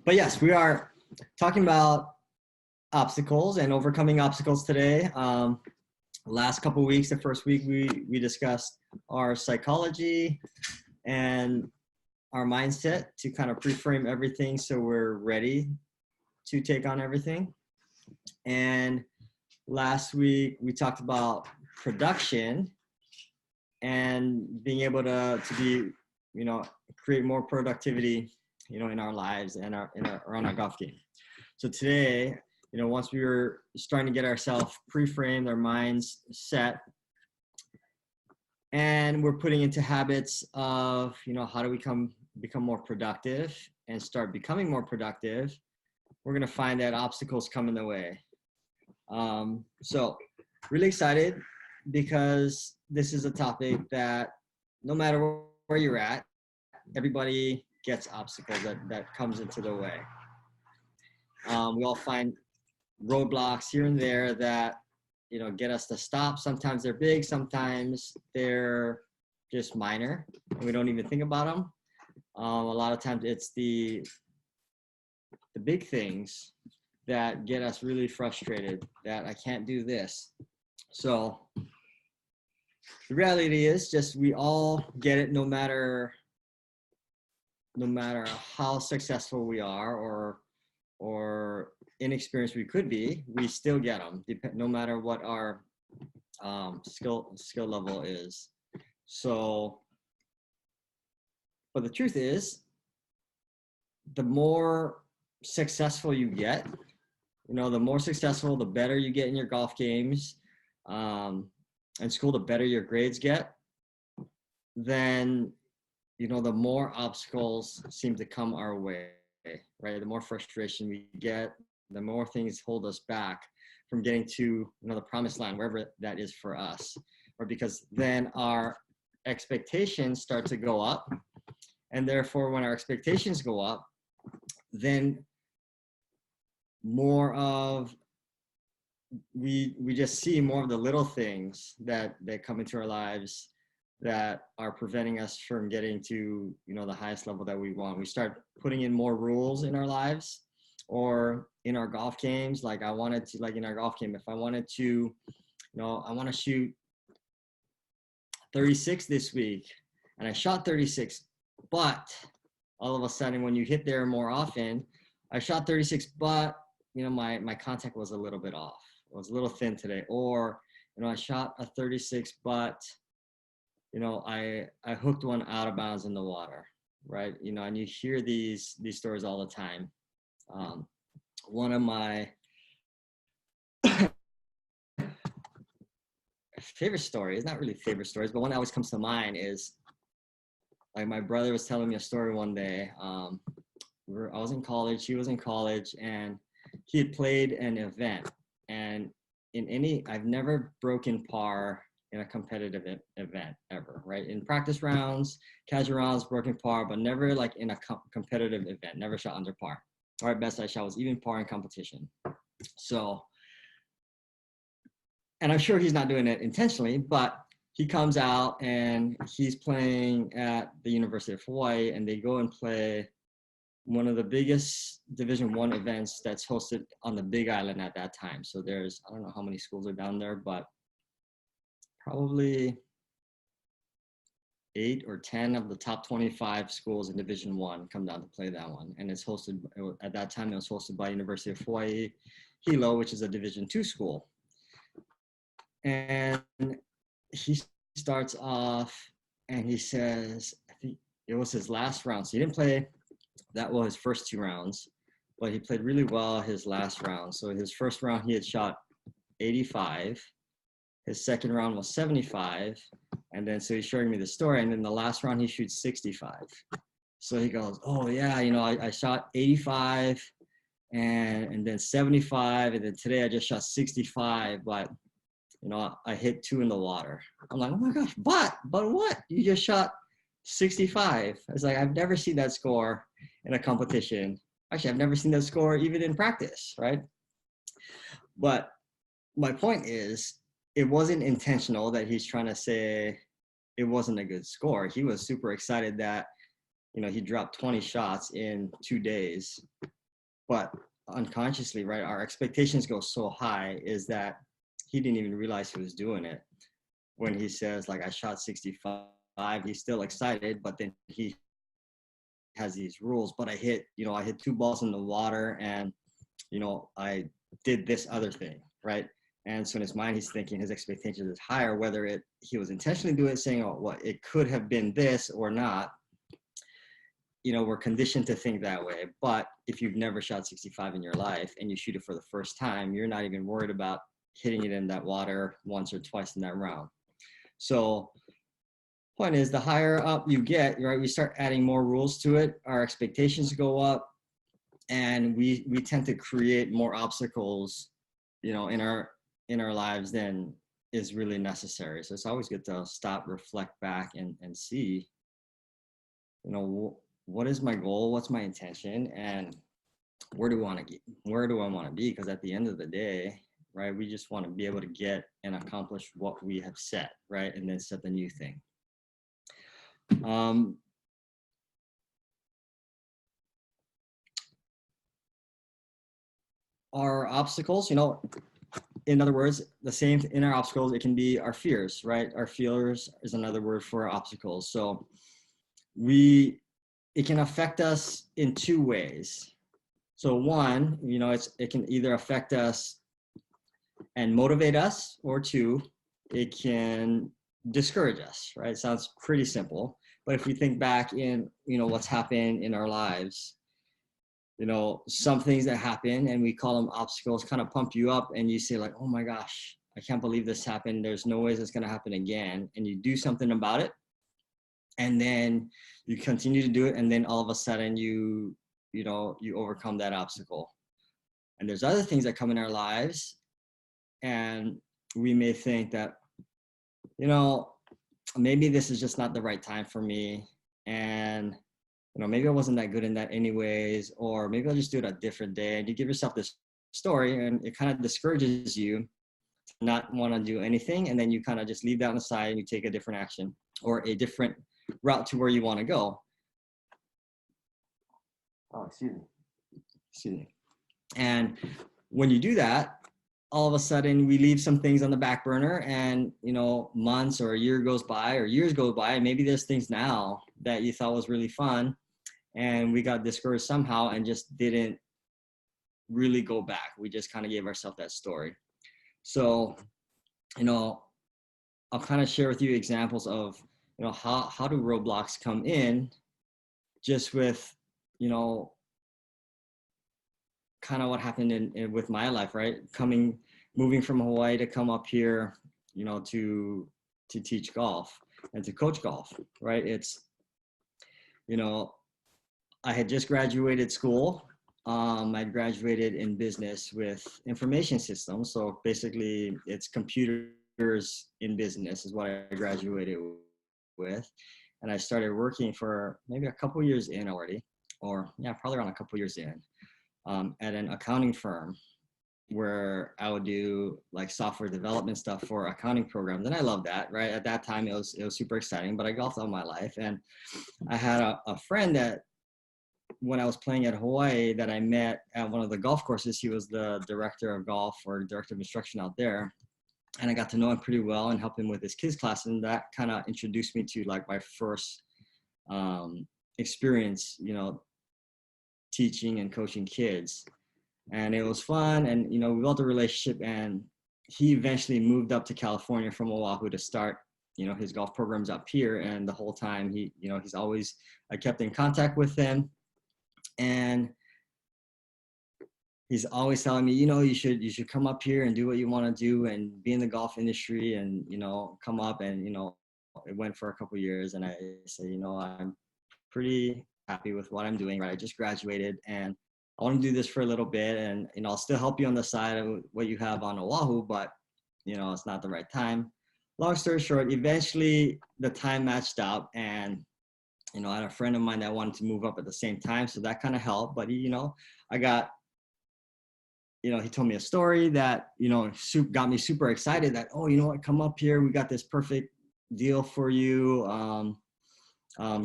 But yes, we are talking about obstacles and overcoming obstacles today. Last couple of weeks, the first week we discussed our psychology and our mindset to kind of pre-frame everything so we're ready to take on everything. And last week we talked about production and being able to be, create more productivity, in our lives and around our golf game. So today, once we were starting to get ourselves pre-framed, our minds set, and we're putting into habits of, how do we become more productive and start becoming more productive, we're going to find that obstacles come in the way. So really excited because this is a topic that no matter where you're at, everybody gets obstacles that comes into the way. We all find roadblocks here and there that, get us to stop. Sometimes they're big, sometimes they're just minor, and we don't even think about them. A lot of times it's the big things that get us really frustrated, that I can't do this. So the reality is just we all get it, no matter how successful we are or inexperienced we could be, we still get them, no matter what our skill level is. So, but the truth is, the more successful you get, the more successful, the better you get in your golf games, in school, the better your grades get, then, the more obstacles seem to come our way, right? The more frustration we get, the more things hold us back from getting to, the promised land, wherever that is for us. Or because then our expectations start to go up. And therefore, when our expectations go up, then more of, we just see more of the little things that come into our lives that are preventing us from getting to, the highest level that we want. We start putting in more rules in our lives or in our golf games. Like in our golf game, if I wanted to, I want to shoot 36 this week and I shot 36, but all of a sudden when you hit there more often, I shot 36, but, my contact was a little bit off. It was a little thin today. Or, I shot a 36, but I hooked one out of bounds in the water, right? And you hear these stories all the time. One of my favorite stories, not really favorite stories, but one that always comes to mind is, like, my brother was telling me a story one day. I was in college, he was in college, and he had played an event. And I've never broken par in a competitive event ever, right? In practice rounds, casual rounds, broken par, but never like in a competitive event, never shot under par. Or at best I shot was even par in competition. So, and I'm sure he's not doing it intentionally, but he comes out and he's playing at the University of Hawaii, and they go and play one of the biggest Division I events that's hosted on the Big Island at that time. So there's, I don't know how many schools are down there, but probably 8 or 10 of the top 25 schools in Division I come down to play that one. And it's hosted, at that time, it was hosted by University of Hawaii, Hilo, which is a Division II school. And he starts off and he says, I think it was his last round. So he didn't play that well his first 2 rounds, but he played really well his last round. So his first round, he had shot 85. His second round was 75. And then, so he's showing me the story. And then the last round, he shoots 65. So he goes, oh yeah, I shot 85 and then 75. And then today I just shot 65, but I hit 2 in the water. I'm like, oh my gosh, but what? You just shot 65. I was like, I've never seen that score in a competition. Actually, I've never seen that score even in practice, right? But my point is, it wasn't intentional that he's trying to say it wasn't a good score. He was super excited that he dropped 20 shots in 2 days, but unconsciously, right, our expectations go so high is that he didn't even realize he was doing it. When he says, like, I shot 65, he's still excited, but then he has these rules. But I hit 2 balls in the water, and I did this other thing, right? And so in his mind, he's thinking his expectations is higher, whether he was intentionally doing it, saying, oh, well, it could have been this or not. We're conditioned to think that way. But if you've never shot 65 in your life and you shoot it for the first time, you're not even worried about hitting it in that water once or twice in that round. So point is, the higher up you get, right, we start adding more rules to it. Our expectations go up, and we tend to create more obstacles, in our lives than is really necessary. So it's always good to stop, reflect back, and see, what is my goal? What's my intention? And where do I want to be? Because at the end of the day, right, we just want to be able to get and accomplish what we have set, right? And then set the new thing. Our obstacles, in other words, the same in our obstacles, it can be our fears, right? Our fears is another word for obstacles. So it can affect us in 2 ways. So one, it can either affect us and motivate us, or 2, it can discourage us, right? Sounds pretty simple. But if we think back in, what's happened in our lives, some things that happen, and we call them obstacles, kind of pump you up, and you say, like, oh my gosh, I can't believe this happened. There's no way this is going to happen again. And you do something about it, and then you continue to do it, and then all of a sudden you overcome that obstacle. And there's other things that come in our lives, and we may think that, maybe this is just not the right time for me, and maybe I wasn't that good in that anyways, or maybe I'll just do it a different day. And you give yourself this story, and it kind of discourages you to not want to do anything, and then you kind of just leave that on the side and you take a different action or a different route to where you want to go. Oh, excuse me. And when you do that, all of a sudden we leave some things on the back burner, and months or a year goes by, or years go by, and maybe there's things now that you thought was really fun, and we got discouraged somehow and just didn't really go back. We just kind of gave ourselves that story. So, I'll kind of share with you examples of, how do roadblocks come in, just with, kind of what happened with my life, right? Moving from Hawaii to come up here, to teach golf and to coach golf, right? It's, I had just graduated school. I graduated in business with information systems. So basically it's computers in business is what I graduated with. And I started working for maybe a couple years in already, probably around a couple years in, at an accounting firm, where I would do like software development stuff for accounting programs. And I loved that, right? At that time, it was super exciting, but I golfed all my life. And I had a friend that, when I was playing at Hawaii, that I met at one of the golf courses. He was the director of golf, or director of instruction out there. And I got to know him pretty well and help him with his kids class. And that kind of introduced me to like my first experience, teaching and coaching kids. And it was fun, and we built a relationship, and he eventually moved up to California from Oahu to start his golf programs up here. And the whole time I kept in contact with him, and he's always telling me, you should come up here and do what you want to do and be in the golf industry, and come up. And it went for a couple of years, and I said, I'm pretty happy with what I'm doing, right? I just graduated, and I want to do this for a little bit, and I'll still help you on the side of what you have on Oahu, but it's not the right time. Long story short, eventually the time matched up, and I had a friend of mine that wanted to move up at the same time, so that kind of helped. But he told me a story that got me super excited, that, oh, come up here, we got this perfect deal for you,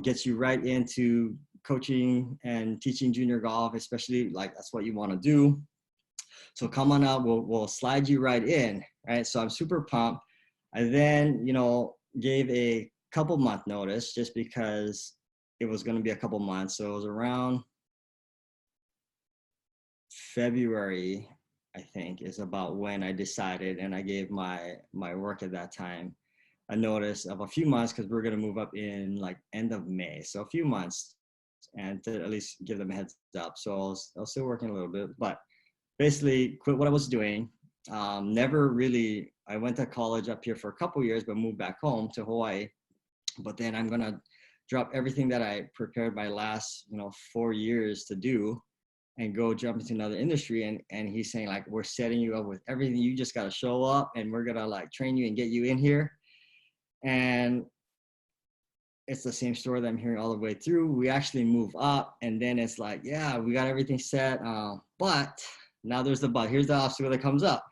gets you right into coaching and teaching junior golf, especially like that's what you want to do. So come on up, we'll slide you right in, right? So I'm super pumped. I then, gave a couple month notice just because it was going to be a couple months. So it was around February, I think, is about when I decided, and I gave my work at that time a notice of a few months because we're going to move up in like end of May. So a few months, and to at least give them a heads up. So I was still working a little bit, but basically quit what I was doing. Never really, I went to college up here for a couple years, but moved back home to Hawaii. But then I'm going to drop everything that I prepared my last, 4 years to do and go jump into another industry. And he's saying like, we're setting you up with everything. You just got to show up and we're going to like train you and get you in here. And it's the same story that I'm hearing all the way through. We actually move up and then it's like, yeah, we got everything set. But now there's the but. Here's the obstacle that comes up.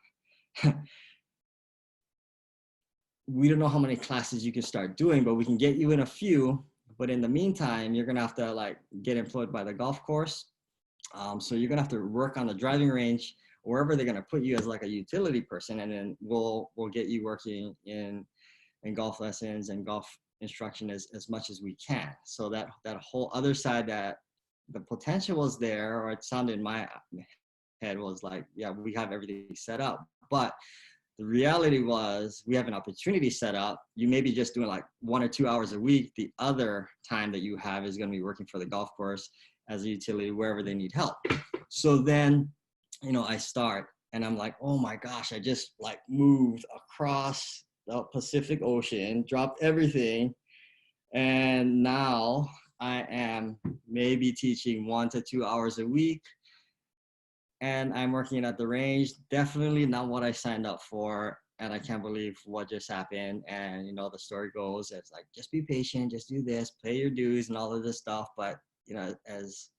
We don't know how many classes you can start doing, but we can get you in a few. But in the meantime, you're gonna have to like get employed by the golf course. So you're gonna have to work on the driving range, wherever they're gonna put you as like a utility person, and then we'll get you working in golf lessons and golf instruction as much as we can. So that whole other side, that the potential was there, or it sounded in my head was like, yeah, we have everything set up, but the reality was we have an opportunity set up. You may be just doing like 1 or 2 hours a week. The other time that you have is going to be working for the golf course as a utility, wherever they need help. So then, I start and I'm like, oh my gosh, I just like moved across the Pacific Ocean, dropped everything. And now I am maybe teaching 1 to 2 hours a week. And I'm working at the range. Definitely not what I signed up for. And I can't believe what just happened. And, the story goes, it's like, just be patient, just do this, pay your dues and all of this stuff. But, as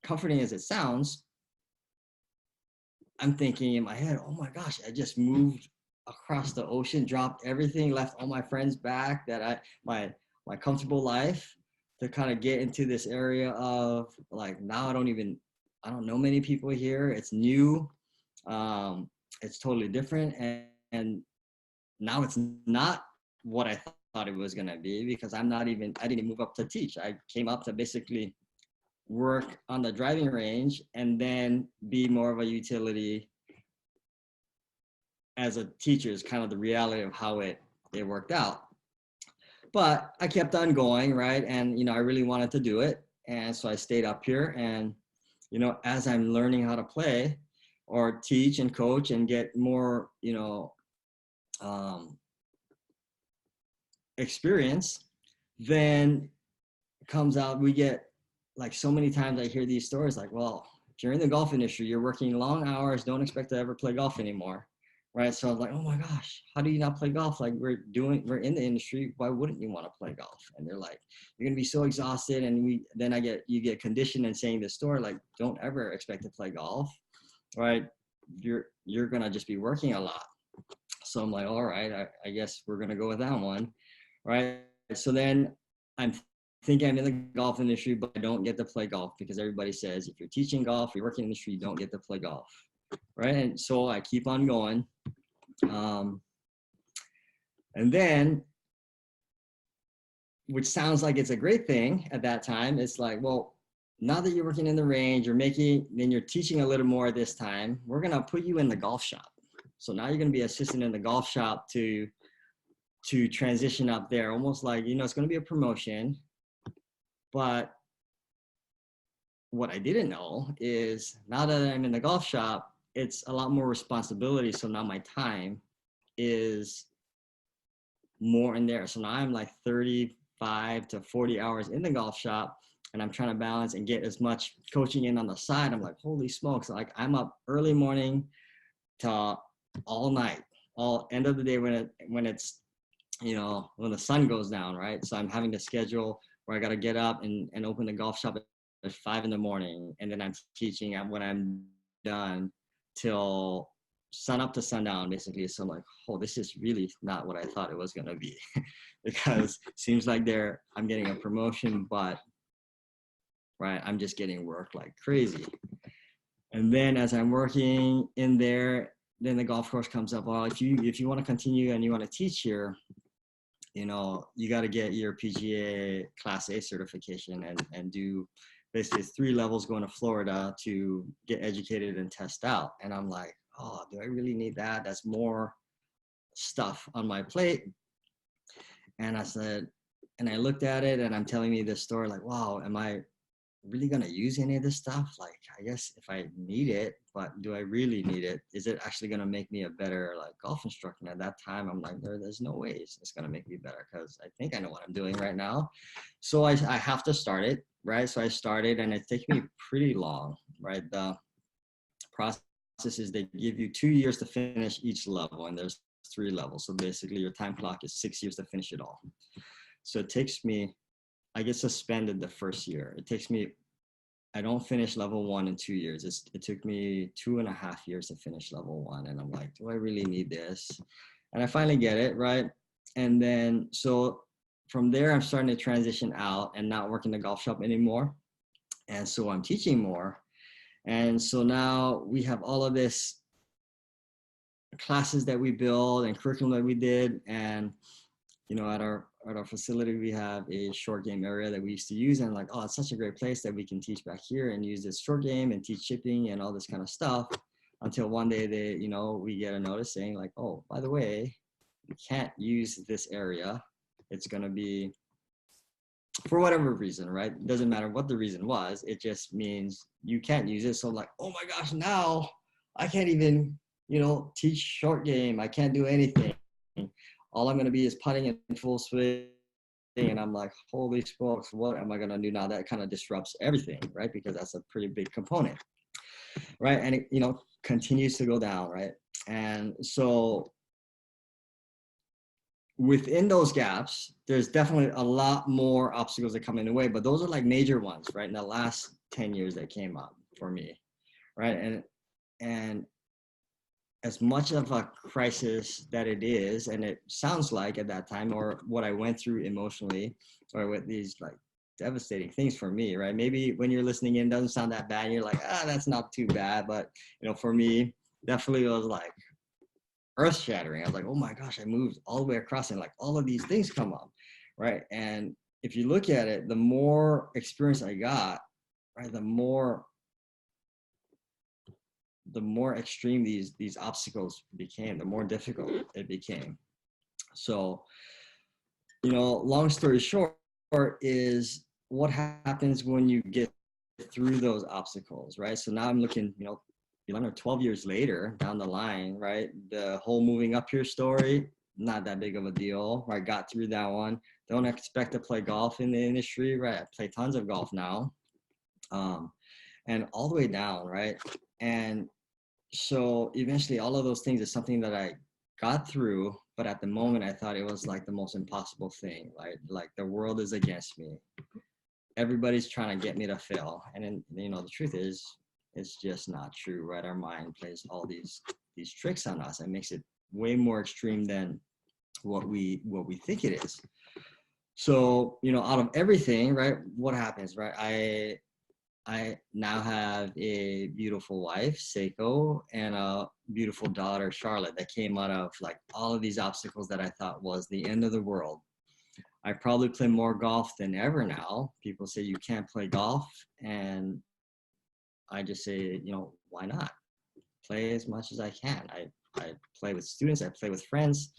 comforting as it sounds, I'm thinking in my head, oh my gosh, I just moved across the ocean, dropped everything, left all my friends back, that my comfortable life, to kind of get into this area of like, now I don't know many people here. It's new. It's totally different. And now it's not what I thought it was going to be, because I didn't even move up to teach. I came up to basically work on the driving range and then be more of a utility as a teacher is kind of the reality of how it worked out. But I kept on going, right? And, I really wanted to do it. And so I stayed up here, and as I'm learning how to play or teach and coach and get more, experience, then comes out, we get like so many times I hear these stories like, well, if you're in the golf industry, you're working long hours, don't expect to ever play golf anymore. Right. So I was like, oh my gosh, how do you not play golf? Like we're in the industry. Why wouldn't you want to play golf? And they're like, you're going to be so exhausted. And you get conditioned in saying this story, like, don't ever expect to play golf. Right. You're going to just be working a lot. So I'm like, all right, I guess we're going to go with that one. Right. So then I'm thinking I'm in the golf industry, but I don't get to play golf because everybody says if you're teaching golf, you're working in the industry, you don't get to play golf. Right. And so I keep on going. And then, which sounds like it's a great thing at that time, it's like, well, now that you're working in the range, then you're teaching a little more this time, we're going to put you in the golf shop. So now you're going to be assistant in the golf shop to transition up there, almost like, it's going to be a promotion. But what I didn't know is now that I'm in the golf shop, it's a lot more responsibility. So now my time is more in there. So now I'm like 35 to 40 hours in the golf shop, and I'm trying to balance and get as much coaching in on the side. I'm like, holy smokes. Like I'm up early morning to all night, all end of the day when it's, when the sun goes down, right? So I'm having to schedule where I got to get up and open the golf shop at 5 in the morning. And then I'm teaching when I'm done till sun up to sundown, basically. So I'm like, oh, this is really not what I thought it was going to be because it seems like I'm getting a promotion, but right? I'm just getting work like crazy. And then as I'm working in there, then the golf course comes up. Well, if you want to continue and you want to teach here, you know, you got to get your PGA Class A certification and do basically 3 levels going to Florida to get educated and test out. And I'm like, oh, do I really need that? That's more stuff on my plate. And I said, and I looked at it and I'm telling me this story like, wow, am I really going to use any of this stuff? Like, I guess if I need it, but do I really need it? Is it actually going to make me a better like golf instructor? And at that time, I'm like, there's no ways it's going to make me better because I think I know what I'm doing right now. So I have to start it, right? So I started and it takes me pretty long, right? The process is they give you 2 years to finish each level and there's 3 levels. So basically your time clock is 6 years to finish it all. So it takes me, I get suspended the first year. It takes me, I don't finish level 1 in 2 years. It took me 2.5 years to finish level 1. And I'm like, do I really need this? And I finally get it, right? And then, so from there, I'm starting to transition out and not work in the golf shop anymore. And so I'm teaching more. And so now we have all of this classes that we build and curriculum that we did. And, you know, at our facility, we have a short game area that we used to use. And like, oh, it's such a great place that we can teach back here and use this short game and teach chipping and all this kind of stuff. Until one day they, you know, we get a notice saying like, oh, by the way, you can't use this area. It's going to be, for whatever reason, right? It doesn't matter what the reason was. It just means you can't use it. So I'm like, oh my gosh, now I can't even, you know, teach short game. I can't do anything. All I'm going to be is putting in full swing. And I'm like, holy smokes, what am I going to do now? That kind of disrupts everything, right? Because that's a pretty big component, right? And it, you know, continues to go down, right? And so within those gaps, there's definitely a lot more obstacles that come in the way, but those are like major ones, right? In the last 10 years that came up for me, right? And as much of a crisis that it is, and it sounds like at that time, or what I went through emotionally, or with these like devastating things for me, right? Maybe when you're listening in, it doesn't sound that bad. And you're like, that's not too bad. But, you know, for me, definitely was like earth shattering. I was like, oh my gosh, I moved all the way across and like all of these things come up, right? And if you look at it, the more experience I got, right, the more extreme these obstacles became, the more difficult it became. So, you know, long story short is what happens when you get through those obstacles, right? So now I'm looking, you know, 11 or 12 years later down the line, right? The whole moving up here story, not that big of a deal. I got through that one. Don't expect to play golf in the industry, right? I play tons of golf now. And all the way down, right? And so eventually all of those things is something that I got through, but at the moment I thought it was like the most impossible thing, right? Like the world is against me. Everybody's trying to get me to fail. And then, you know, the truth is, it's just not true, right? Our mind plays all these tricks on us and makes it way more extreme than what we think it is. So, you know, out of everything, right, what happens, right? I now have a beautiful wife, Seiko, and a beautiful daughter, Charlotte, that came out of like all of these obstacles that I thought was the end of the world. I probably play more golf than ever now. People say you can't play golf, and I just say, you know, why not? Play as much as I can. I play with students, I play with friends,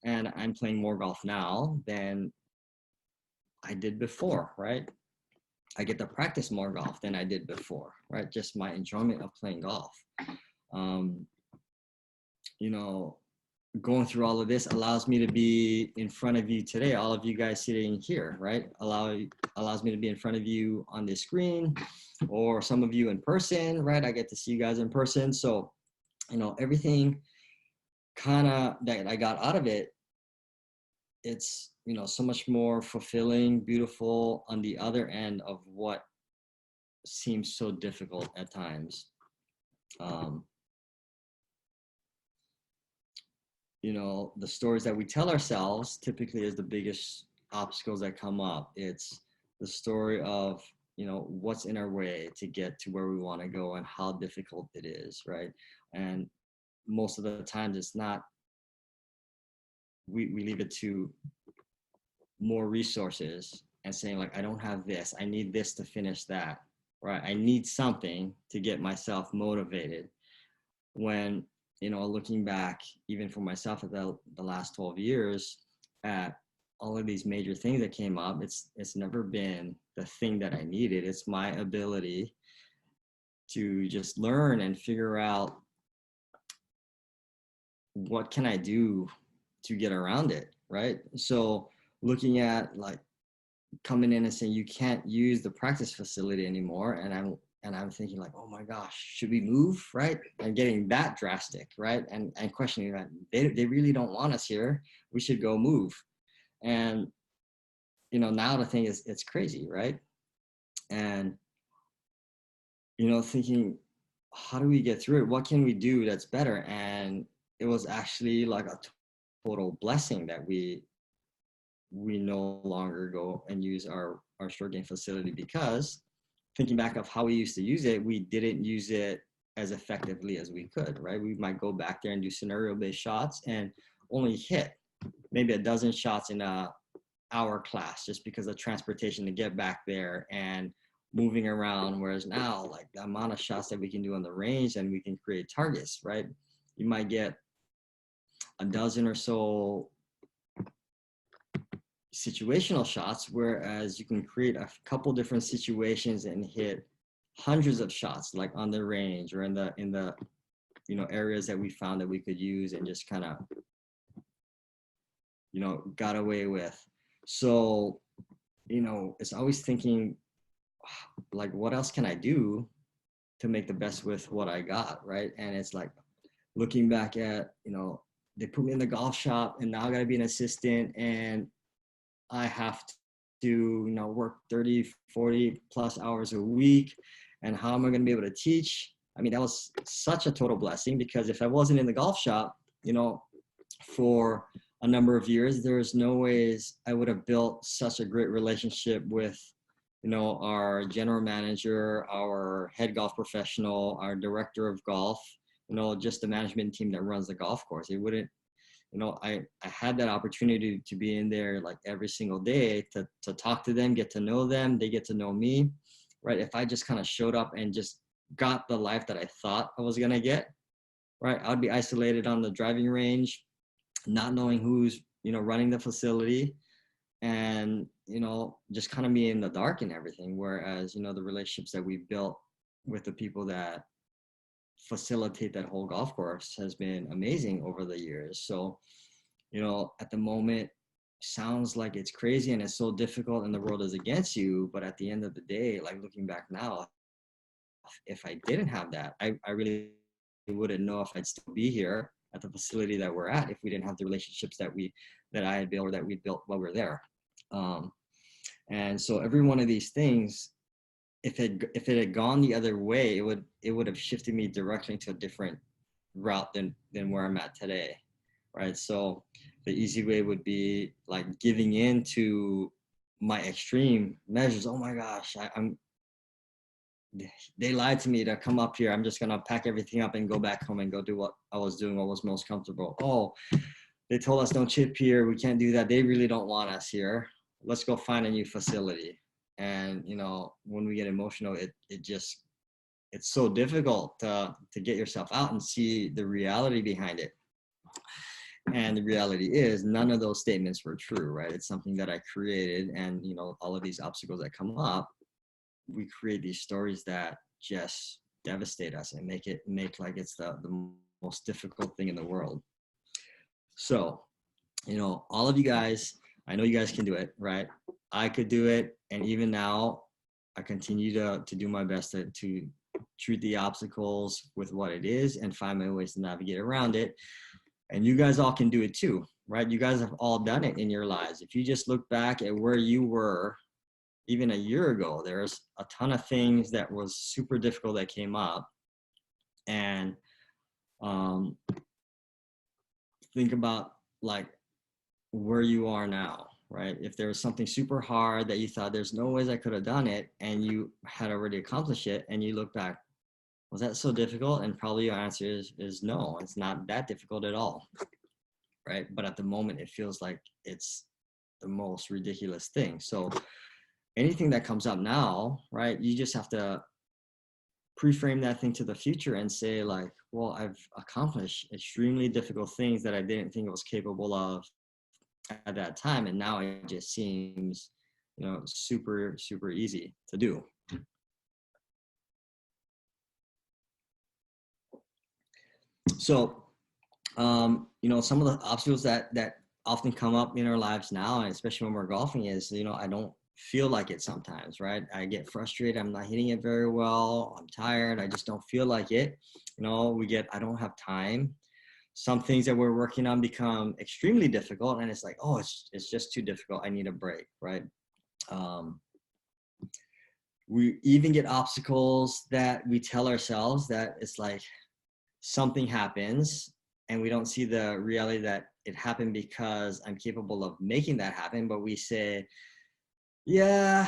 and I'm playing more golf now than I did before, right? I get to practice more golf than I did before, right? Just my enjoyment of playing golf. You know, going through all of this allows me to be in front of you today, all of you guys sitting here, right? Allows me to be in front of you on this screen, or some of you in person, right? I get to see you guys in person. So, you know, everything kind of that I got out of it, it's, you know, so much more fulfilling, beautiful on the other end of what seems so difficult at times. You know, the stories that we tell ourselves typically is the biggest obstacles that come up. It's the story of, what's in our way to get to where we want to go and how difficult it is, right? And most of the times it's not, we leave it to more resources and saying like, I don't have this, I need this to finish that, right? I need something to get myself motivated. When, looking back even for myself at the last 12 years at all of these major things that came up, it's never been the thing that I needed. It's my ability to just learn and figure out what can I do to get around it, right? So looking at like coming in and saying you can't use the practice facility anymore, and I'm thinking like, oh my gosh, should we move, right? And getting that drastic, right? And questioning that they really don't want us here, we should go move. And now the thing is, it's crazy, right? And thinking, how do we get through it? What can we do that's better? And it was actually like a total blessing that we no longer go and use our short game facility, because thinking back of how we used to use it, we didn't use it as effectively as we could, right? We might go back there and do scenario-based shots and only hit maybe a dozen shots in a hour class, just because of transportation to get back there and moving around. Whereas now, like the amount of shots that we can do on the range, and we can create targets, right? You might get a dozen or so situational shots, whereas you can create a couple different situations and hit hundreds of shots, like on the range or in the areas that we found that we could use and just kind of got away with. So it's always thinking like, what else can I do to make the best with what I got, right? And it's like looking back at they put me in the golf shop, and now I got to be an assistant, and I have to work 30, 40 plus hours a week. And how am I going to be able to teach? I mean, that was such a total blessing, because if I wasn't in the golf shop, for a number of years, there's no ways I would have built such a great relationship with, our general manager, our head golf professional, our director of golf, just the management team that runs the golf course. It wouldn't, I had that opportunity to be in there like every single day to talk to them, get to know them, they get to know me, right? If I just kind of showed up and just got the life that I thought I was going to get, right? I'd be isolated on the driving range, not knowing who's, running the facility, and, just kind of be in the dark and everything. Whereas, the relationships that we built with the people that facilitate that whole golf course has been amazing over the years. So, at the moment, sounds like it's crazy and it's so difficult and the world is against you. But at the end of the day, like looking back now, if I didn't have that, I really wouldn't know if I'd still be here at the facility that we're at, if we didn't have the relationships that I had built, or that we built while we were there. And so every one of these things, if it had gone the other way, it would have shifted me directly to a different route than where I'm at today, right? So the easy way would be like giving in to my extreme measures. Oh my gosh, they lied to me to come up here. I'm just gonna pack everything up and go back home and go do what I was doing, what was most comfortable. Oh, they told us don't chip here, we can't do that, they really don't want us here, let's go find a new facility. And when we get emotional, it's so difficult to get yourself out and see the reality behind it. And the reality is, none of those statements were true, right? It's something that I created. And all of these obstacles that come up, we create these stories that just devastate us and make like it's the most difficult thing in the world. So all of you guys, I know you guys can do it, right? I could do it. And even now, I continue to do my best to treat the obstacles with what it is and find my ways to navigate around it. And you guys all can do it too, right? You guys have all done it in your lives. If you just look back at where you were even a year ago, there's a ton of things that was super difficult that came up. And think about like where you are now, right? If there was something super hard that you thought there's no ways I could have done it, and you had already accomplished it, and you look back, was that so difficult? And probably your answer is no, it's not that difficult at all, right? But at the moment, it feels like it's the most ridiculous thing. So anything that comes up now, right, you just have to pre-frame that thing to the future and say like, well, I've accomplished extremely difficult things that I didn't think I was capable of at that time, and now it just seems, you know, super easy to do. So you know, some of the obstacles that often come up in our lives now, and especially when we're golfing, is, you know, I don't feel like it sometimes, right? I get frustrated, I'm not hitting it very well, I'm tired, I just don't feel like it. You know, we get, I don't have time. Some things that we're working on become extremely difficult, and it's like, oh, it's just too difficult, I need a break, right? We even get obstacles that we tell ourselves that it's like something happens and we don't see the reality that it happened because I'm capable of making that happen. But we say, yeah,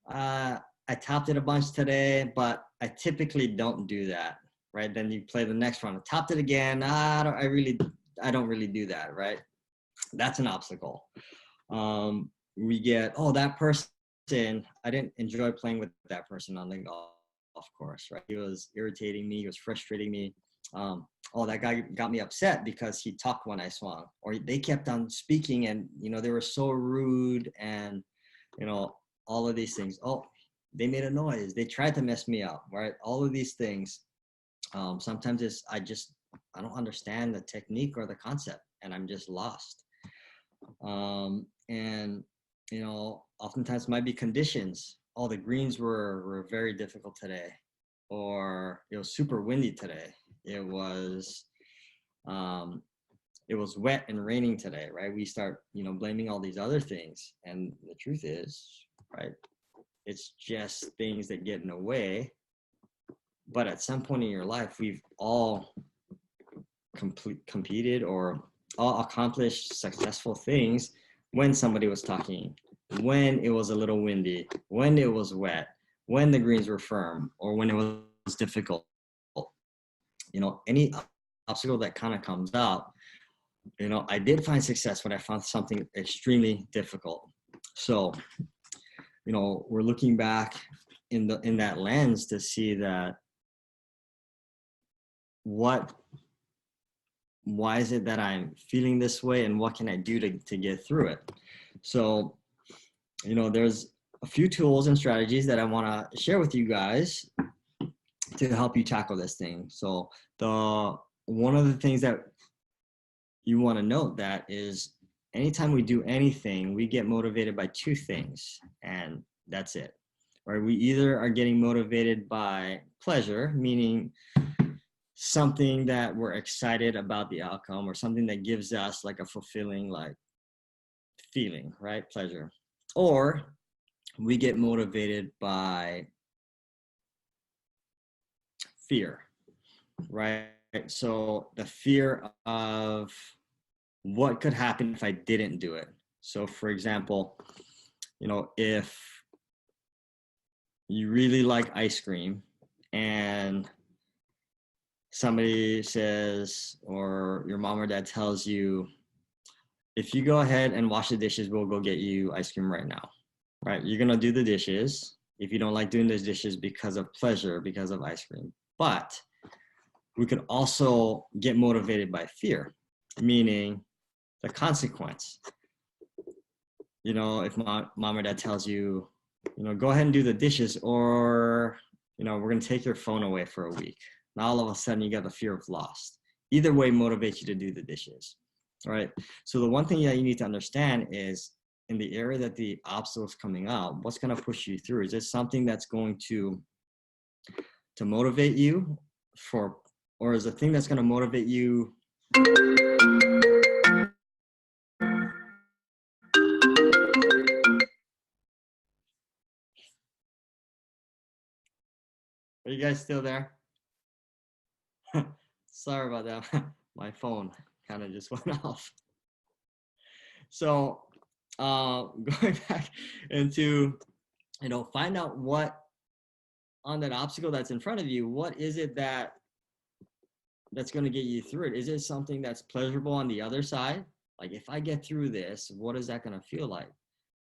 I topped it a bunch today, but I typically don't do that, right? Then you play the next one, I topped it again. I don't really do that, right? That's an obstacle. We get, oh, that person, I didn't enjoy playing with that person on the golf course, right? He was irritating me, he was frustrating me. Oh, that guy got me upset because he talked when I swung, or they kept on speaking, and, you know, they were so rude, and, you know, all of these things. Oh, they made a noise, they tried to mess me up, right? All of these things. Sometimes it's, I don't understand the technique or the concept, and I'm just lost. And, you know, oftentimes might be conditions. Oh, the greens were very difficult today, or it was super windy today. It was wet and raining today, right? We start, you know, blaming all these other things, and the truth is, right, it's just things that get in the way. But at some point in your life, we've all competed or all accomplished successful things when somebody was talking, when it was a little windy, when it was wet, when the greens were firm, or when it was difficult. You know, any obstacle that kind of comes up, you know, I did find success when I found something extremely difficult. So, you know, we're looking back in that lens to see that why is it that I'm feeling this way, and what can I do to get through it? So, you know, there's a few tools and strategies that I want to share with you guys to help you tackle this thing. So one of the things that you want to note that is, anytime we do anything, we get motivated by two things, and that's it. Right? We either are getting motivated by pleasure, meaning something that we're excited about the outcome, or something that gives us like a fulfilling like feeling, right? Pleasure. Or we get motivated by fear, right? So the fear of what could happen if I didn't do it. So for example, you know, if you really like ice cream and somebody says, or your mom or dad tells you, if you go ahead and wash the dishes, we'll go get you ice cream right now, right? You're gonna do the dishes if you don't like doing those dishes because of pleasure, because of ice cream. But we could also get motivated by fear, meaning the consequence. You know, if mom or dad tells you, you know, go ahead and do the dishes, or, you know, we're gonna take your phone away for a week. Now all of a sudden you got the fear of loss. Either way motivates you to do the dishes, right? So the one thing that you need to understand is, in the area that the obstacle is coming up, what's going to push you through? Is it something that's going to motivate you for, or is the thing that's going to motivate you? Are you guys still there? Sorry about that. My phone kind of just went off. So going back into, find out what on that obstacle that's in front of you, what is it that's going to get you through it? Is it something that's pleasurable on the other side? Like, if I get through this, what is that going to feel like?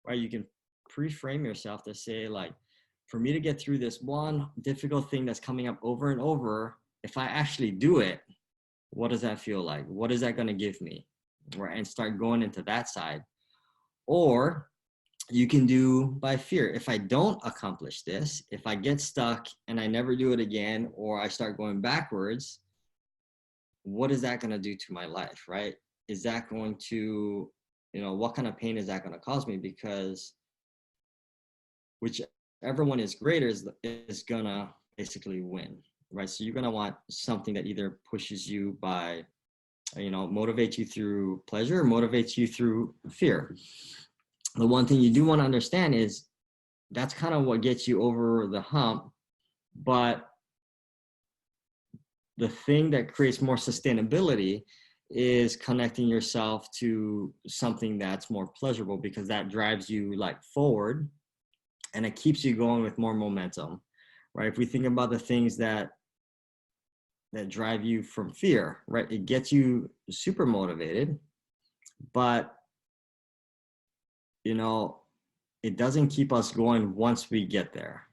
Right? You can pre-frame yourself to say, like, for me to get through this one difficult thing that's coming up over and over, if I actually do it, what does that feel like? What is that going to give me? Right? And start going into that side. Or you can do by fear. If I don't accomplish this, if I get stuck and I never do it again, or I start going backwards, what is that going to do to my life, right? Is that going to, what kind of pain is that going to cause me? Because whichever one is greater is going to basically win, right? So you're going to want something that either pushes you by, motivates you through pleasure or motivates you through fear. The one thing you do want to understand is that's kind of what gets you over the hump, but the thing that creates more sustainability is connecting yourself to something that's more pleasurable, because that drives you like forward and it keeps you going with more momentum, right? If we think about the things that drive you from fear, right? It gets you super motivated, but it doesn't keep us going once we get there.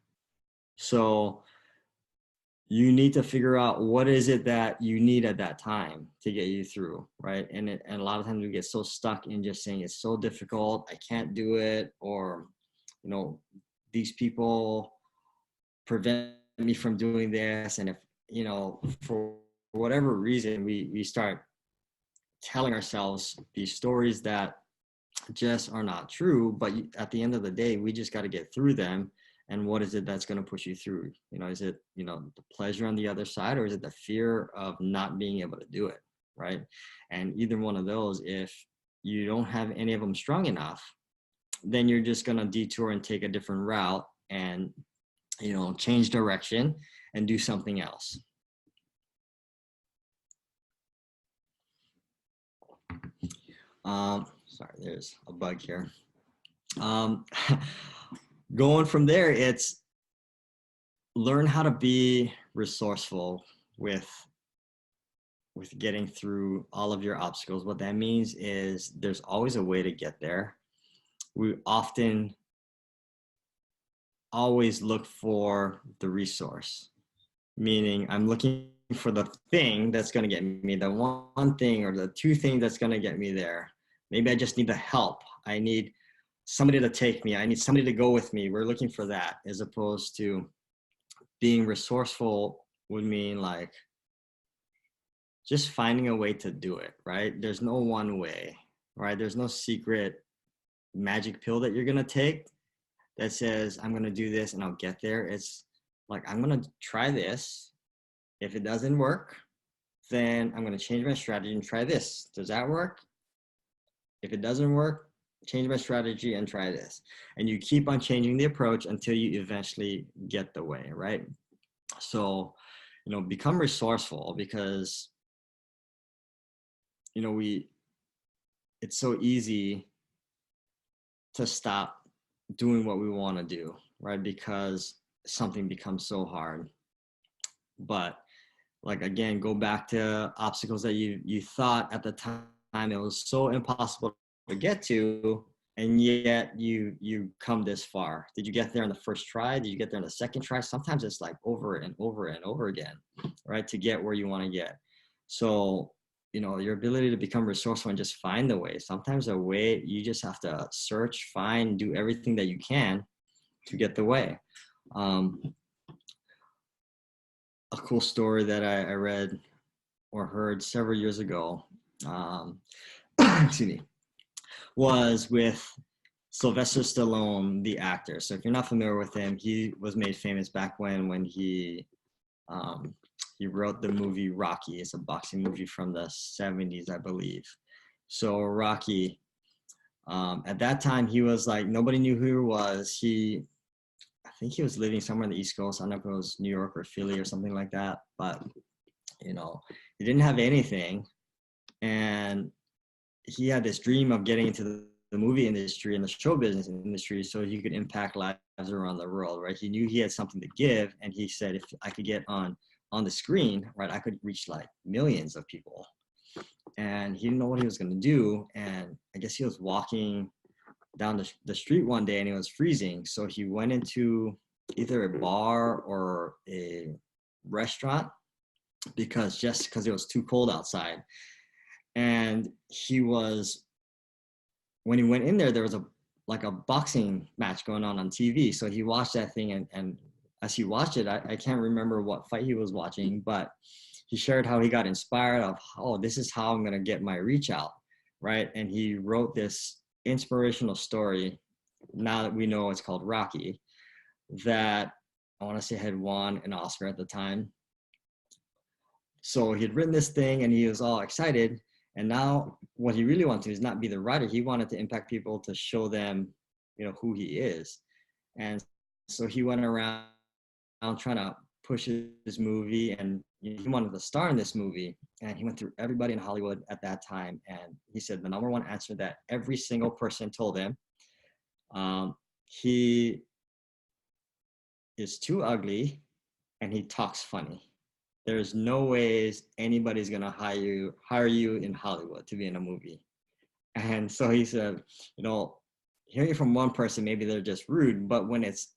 So you need to figure out what is it that you need at that time to get you through, right? And a lot of times we get so stuck in just saying it's so difficult, I can't do it, or these people prevent me from doing this. And if for whatever reason we start telling ourselves these stories that just are not true, but at the end of the day, we just got to get through them. And what is it that's going to push you through? Is it, the pleasure on the other side, or is it the fear of not being able to do it, right? And either one of those, if you don't have any of them strong enough, then you're just going to detour and take a different route and, change direction and do something else. Sorry, there's a bug here. Going from there, it's learn how to be resourceful with getting through all of your obstacles. What that means is there's always a way to get there. We often always look for the resource, meaning I'm looking for the thing that's going to get me, the one thing or the two things that's going to get me there. Maybe I just need the help. I need somebody to take me. I need somebody to go with me. We're looking for that, as opposed to being resourceful would mean like just finding a way to do it, right? There's no one way, right? There's no secret magic pill that you're going to take that says, I'm going to do this and I'll get there. It's like, I'm going to try this. If it doesn't work, then I'm going to change my strategy and try this. Does that work? If it doesn't work, change my strategy and try this. And you keep on changing the approach until you eventually get the way, right? So, become resourceful, because, it's so easy to stop doing what we want to do, right? Because something becomes so hard. But like, again, go back to obstacles that you thought at the time it was so impossible to get to, and yet you come this far. Did you get there in the first try? Did you get there in the second try? Sometimes it's like over and over and over again, right? To get where you want to get. So, your ability to become resourceful and just find the way. Sometimes a way, you just have to search, find, do everything that you can to get the way. A cool story that I read or heard several years ago, excuse me, was with Sylvester Stallone, the actor. So if you're not familiar with him, he was made famous back when he wrote the movie Rocky. It's a boxing movie from the 70s, I believe. So Rocky, at that time, he was like, nobody knew who he was. I think he was living somewhere on the East Coast. I don't know if it was New York or Philly or something like that. But, he didn't have anything. And he had this dream of getting into the movie industry and the show business industry so he could impact lives around the world, right? He knew he had something to give, and he said, if I could get on the screen, right, I could reach like millions of people. And he didn't know what he was going to do. And I guess he was walking down the street one day and it was freezing. So he went into either a bar or a restaurant because it was too cold outside. And when he went in there, there was a boxing match going on TV. So he watched that thing, and as he watched it, I can't remember what fight he was watching, but he shared how he got inspired of, oh, this is how I'm going to get my reach out, right? And he wrote this inspirational story, now that we know it's called Rocky, that I want to say had won an Oscar at the time. So he had written this thing and he was all excited. And now what he really wanted to is not be the writer. He wanted to impact people, to show them, who he is. And so he went around trying to push his movie, and he wanted to star in this movie. And he went through everybody in Hollywood at that time. And he said the number one answer that every single person told him, he is too ugly and he talks funny. There's no ways anybody's going to hire you in Hollywood to be in a movie. And so he said, hearing it from one person, maybe they're just rude, but when it's,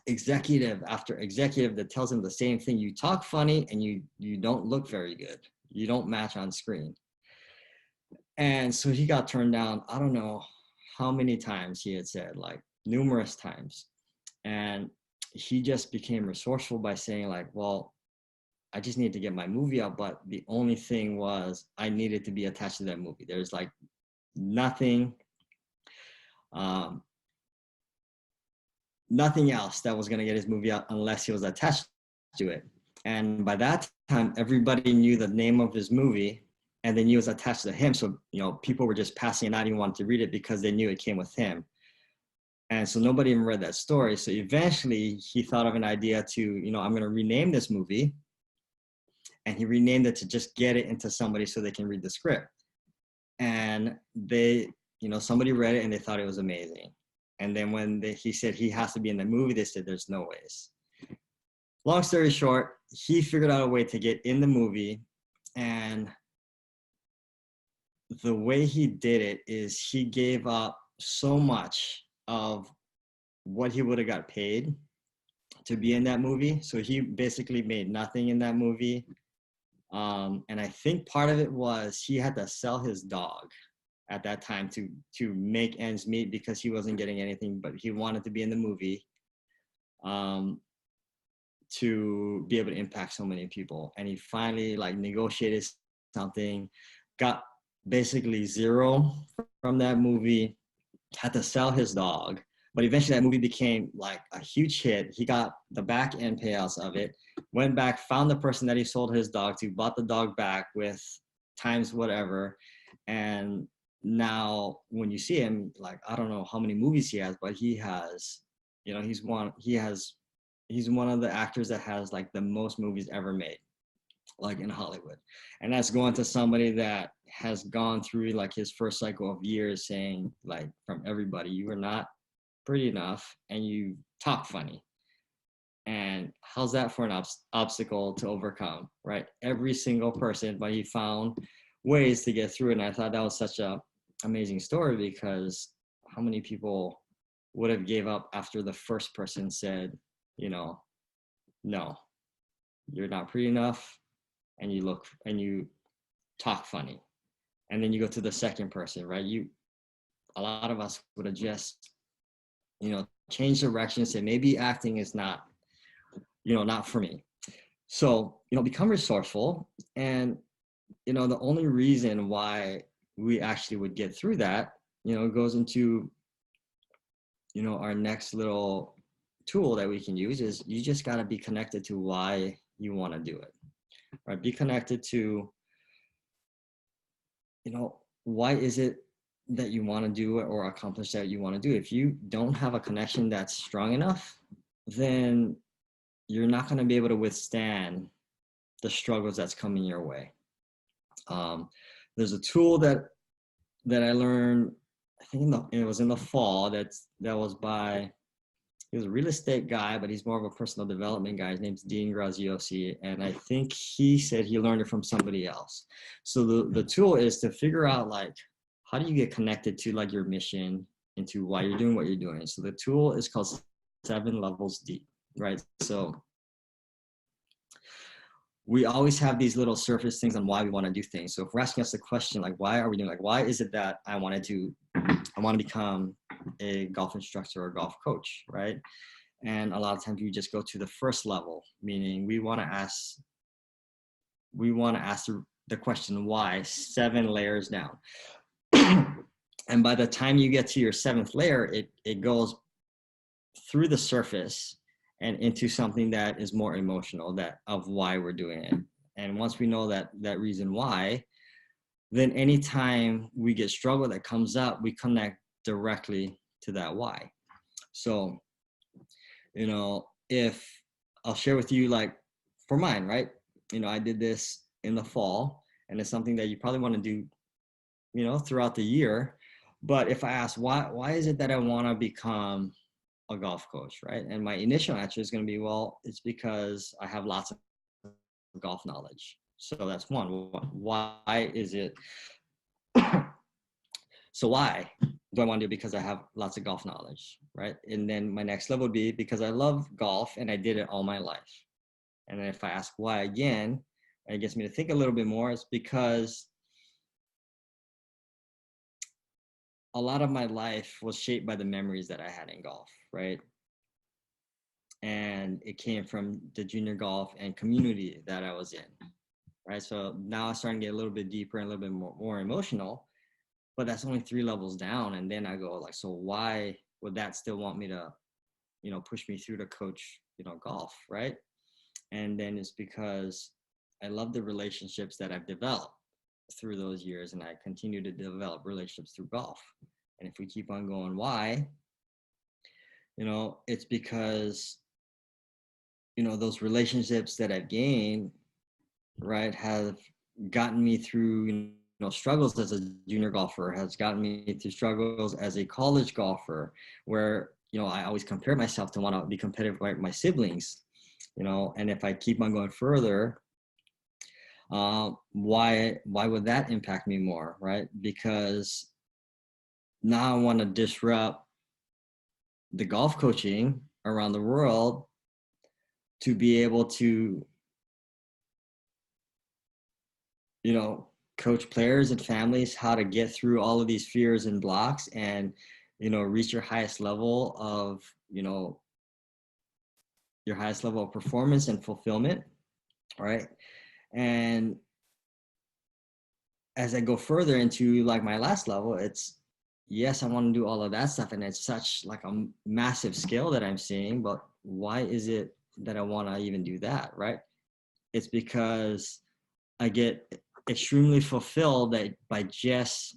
executive after executive that tells him the same thing, you talk funny and you don't look very good, you don't match on screen. And so he got turned down, I don't know how many times he had said, like numerous times. And he just became resourceful by saying like, well, I just need to get my movie out, but the only thing was I needed to be attached to that movie. There's like nothing else that was going to get his movie out unless he was attached to it. And by that time, everybody knew the name of his movie and they knew it was attached to him. So, people were just passing it, not even wanting to read it because they knew it came with him. And so nobody even read that story. So eventually he thought of an idea to, I'm going to rename this movie. And he renamed it to just get it into somebody so they can read the script. And they, somebody read it and they thought it was amazing. And then when he said he has to be in the movie, they said there's no ways. Long story short, he figured out a way to get in the movie. And the way he did it is he gave up so much of what he would have got paid to be in that movie. So he basically made nothing in that movie. And I think part of it was he had to sell his dog at that time to make ends meet because he wasn't getting anything, but he wanted to be in the movie to be able to impact so many people. And he finally negotiated something, got basically zero from that movie, had to sell his dog, but eventually that movie became a huge hit. He got the back end payouts of it, went back, found the person that he sold his dog to, bought the dog back with times whatever. And now when you see him, I don't know how many movies he has, but he has, he's one of the actors that has the most movies ever made, in Hollywood. And that's going to somebody that has gone through his first cycle of years saying from everybody, you are not pretty enough and you talk funny. And how's that for an obstacle to overcome, right? Every single person, but he found ways to get through it. And I thought that was such a amazing story, because how many people would have gave up after the first person said, no, you're not pretty enough and you talk funny. And then you go to the second person, right? A lot of us would have just, changed direction, say maybe acting is not, not for me. So, become resourceful. And, the only reason why we actually would get through that, goes into, our next little tool that we can use is you just got to be connected to why you want to do it, right? Be connected to, why is it that you want to do it or accomplish that you want to do. If you don't have a connection that's strong enough, then you're not going to be able to withstand the struggles that's coming your way. There's a tool that that I learned, I think it was in the fall. That was by, he was a real estate guy, but he's more of a personal development guy. His name's Dean Graziosi, and I think he said he learned it from somebody else. So the tool is to figure out, like, how do you get connected to like your mission, into why you're doing what you're doing. So the tool is called 7 Levels Deep, right? So we always have these little surface things on why we want to do things. So if we're asking us the question, like, why are we doing, like, why is it that I want to become a golf instructor or golf coach, right? And a lot of times we just go to the first level, meaning we want to ask the question why 7 layers down. And by the time you get to your 7th layer, it goes through the surface and into something that is more emotional, that of why we're doing it. And once we know that reason why, then anytime we get struggle that comes up, we connect directly to that why. So, you know, if I'll share with you, like, for mine, right? You know, I did this in the fall, and it's something that you probably want to do, you know, throughout the year. But if I ask why is it that I want to become a golf coach, right? And my initial answer is going to be, well, it's because I have lots of golf knowledge. So that's one. Why is it? So why do I want to do it? Because I have lots of golf knowledge, right? And then my next level would be because I love golf and I did it all my life. And then if I ask why again, it gets me to think a little bit more. It's because a lot of my life was shaped by the memories that I had in golf, right? And it came from the junior golf and community that I was in, right? So now I'm starting to get a little bit deeper and a little bit more emotional, but that's only 3 levels down. And then I go, like, so why would that still want me to, you know, push me through to coach, you know, golf, right? And then it's because I love the relationships that I've developed through those years, and I continue to develop relationships through golf. And if we keep on going, why? You know, it's because, you know, those relationships that I've gained, right, have gotten me through, you know, struggles as a junior golfer, has gotten me through struggles as a college golfer, where, you know, I always compare myself to want to be competitive like my siblings, you know. And if I keep on going further, why would that impact me more, right? Because now I want to disrupt the golf coaching around the world to be able to, you know, coach players and families how to get through all of these fears and blocks and, you know, reach your highest level of, you know, your highest level of performance and fulfillment, right? And as I go further into like my last level, it's, yes, I want to do all of that stuff, and it's such like a massive scale that I'm seeing, but why is it that I want to even do that, right? It's because I get extremely fulfilled that by just,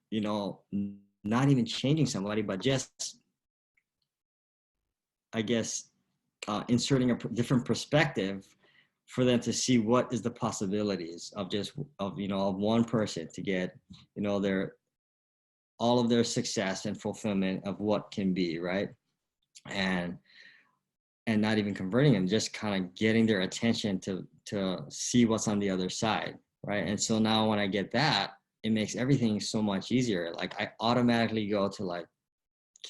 you know, not even changing somebody, but just, I guess, inserting a different perspective for them to see what is the possibilities of just, of, you know, of one person to get, you know, all of their success and fulfillment of what can be, right? And not even converting them, just kind of getting their attention to see what's on the other side, right? And so now when I get that, it makes everything so much easier. Like, I automatically go to, like,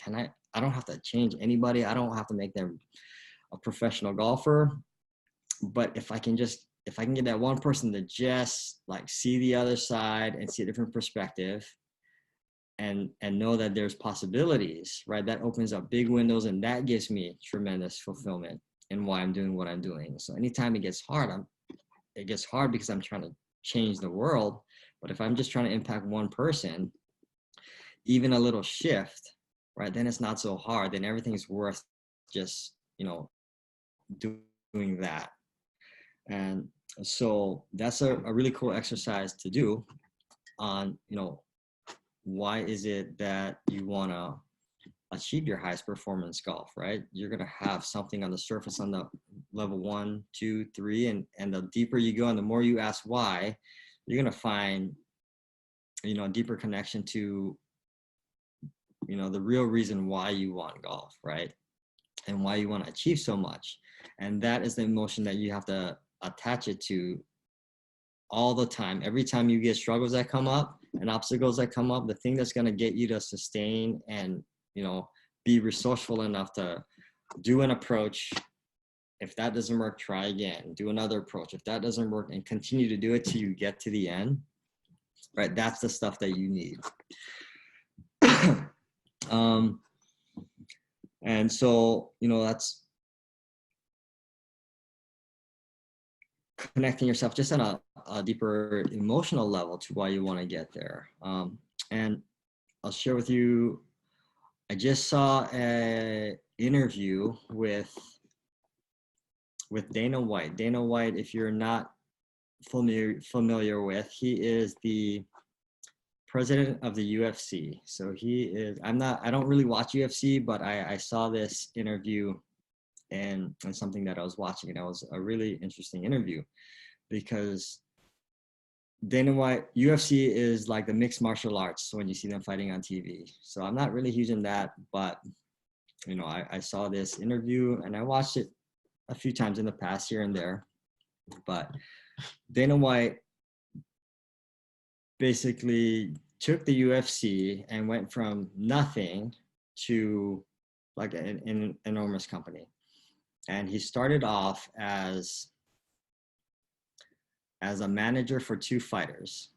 I don't have to change anybody. I don't have to make them a professional golfer. But if I can get that one person to just like see the other side and see a different perspective, and know that there's possibilities, right? That opens up big windows, and that gives me tremendous fulfillment in why I'm doing what I'm doing. So anytime it gets hard, it gets hard because I'm trying to change the world. But if I'm just trying to impact one person, even a little shift, right, then it's not so hard. Then everything's worth just, you know, doing that. And so that's a really cool exercise to do on, you know, why is it that you want to achieve your highest performance golf, right? You're going to have something on the surface on the level 1, 2, 3, and the deeper you go and the more you ask why, you're going to find you know, a deeper connection to, you know, the real reason why you want golf, right? And why you want to achieve so much. And that is the emotion that you have to attach it to all the time. Every time you get struggles that come up and obstacles that come up, the thing that's going to get you to sustain and, you know, be resourceful enough to do an approach. If that doesn't work, try again, do another approach. If that doesn't work, and continue to do it till you get to the end, right? That's the stuff that you need. And so, you know, that's connecting yourself just on a deeper emotional level to why you want to get there. And I'll share with you, I just saw an interview with Dana White. Dana White, if you're not familiar with, he is the president of the UFC. So he is, I don't really watch UFC, but I saw this interview and something that I was watching, and it was a really interesting interview because Dana White, UFC is like the mixed martial arts when you see them fighting on TV. So I'm not really huge in that, but you know, I saw this interview and I watched it a few times in the past here and there. But Dana White basically took the UFC and went from nothing to like an enormous company. And he started off as a manager for 2 fighters.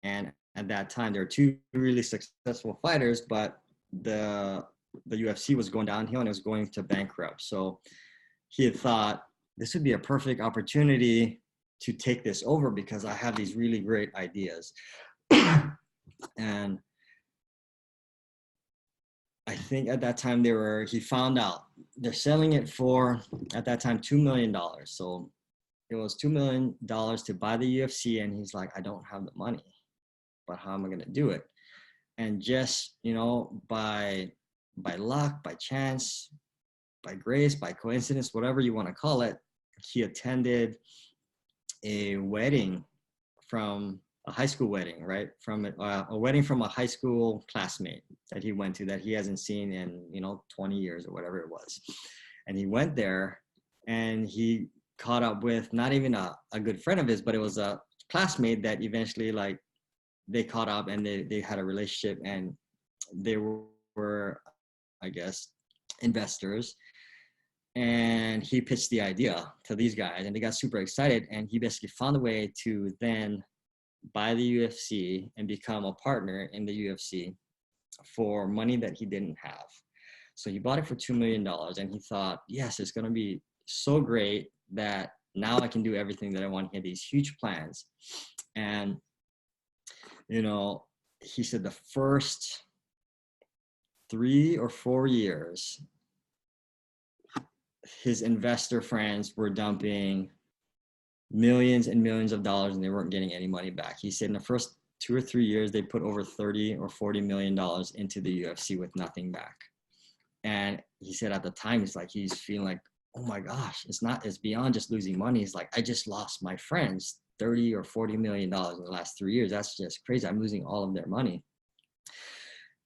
And at that time, there were 2 really successful fighters, but the UFC was going downhill and it was going to bankrupt. So he had thought this would be a perfect opportunity to take this over because I have these really great ideas. And I think at that time he found out they're selling it for, at that time, $2 million. So it was $2 million to buy the UFC. And he's like, I don't have the money, but how am I going to do it? And just, you know, by luck, by chance, by grace, by coincidence, whatever you want to call it, he attended a wedding from a high school wedding, right? From a wedding from a high school classmate that he went to that he hasn't seen in, you know, 20 years or whatever it was. And he went there and he caught up with not even a good friend of his, but it was a classmate that eventually, like, they caught up and they had a relationship, and they were, I guess, investors. And he pitched the idea to these guys and they got super excited, and he basically found a way to then buy the UFC and become a partner in the UFC for money that he didn't have. So he bought it for $2 million and he thought, yes, it's going to be so great that now I can do everything that I want. He had these huge plans. And, you know, he said the first 3 or 4 years, his investor friends were dumping millions and millions of dollars and they weren't getting any money back. He said in the first 2 or 3 years, they put over 30 or $40 million into the UFC with nothing back. And he said at the time, it's like, he's feeling like, oh my gosh, it's beyond just losing money. It's like, I just lost my friends 30 or $40 million in the last 3 years. That's just crazy. I'm losing all of their money.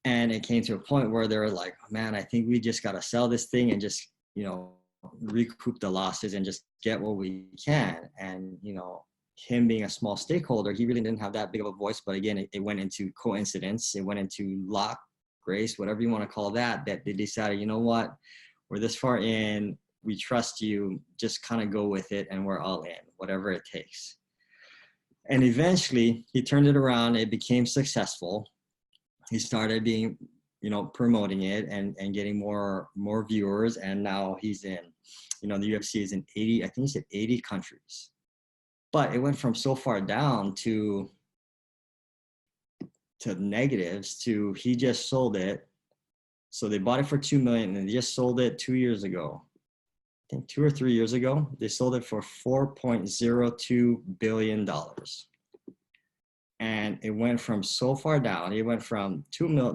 And it came to a point where they were like, man, I think we just got to sell this thing and just, you know, recoup the losses and just get what we can. And, you know, him being a small stakeholder, he really didn't have that big of a voice. But again, it went into coincidence. It went into luck, grace, whatever you want to call that they decided, you know what, we're this far in, we trust you, just kind of go with it, and we're all in, whatever it takes. And eventually he turned it around. It became successful. He started being, you know, promoting it and getting more viewers. And now he's in, you know, the UFC is in 80, I think he said 80 countries. But it went from so far down to negatives to he just sold it. So they bought it for $2 million and they just sold it 2 years ago. I think 2 or 3 years ago, they sold it for $4.02 billion. And it went from so far down. It went from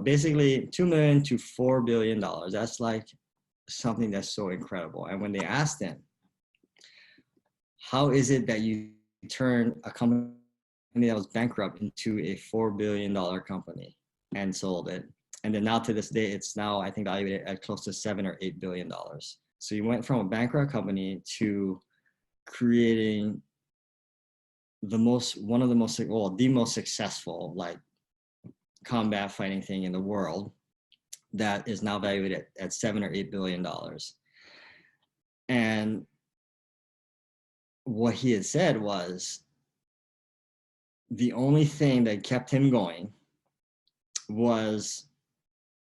basically $2 million to $4 billion. That's like something that's so incredible. And when they asked him, how is it that you turn a company that was bankrupt into a $4 billion company and sold it. And then now to this day, it's now, I think, valued at close to $7 or $8 billion. So he went from a bankrupt company to creating the most successful like combat fighting thing in the world that is now valued at $7 or $8 billion. And what he had said was the only thing that kept him going was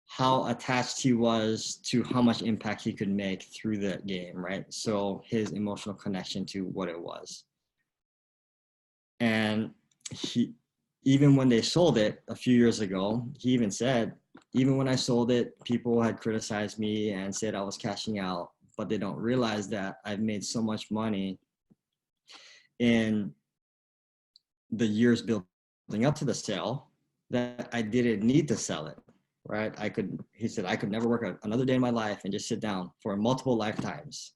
how attached he was to how much impact he could make through the game, right? So his emotional connection to what it was. And he, even when they sold it a few years ago, he even said, even when I sold it, people had criticized me and said I was cashing out, but they don't realize that I've made so much money in the years building up to the sale that I didn't need to sell it, right? He said, I could never work another day in my life and just sit down for multiple lifetimes.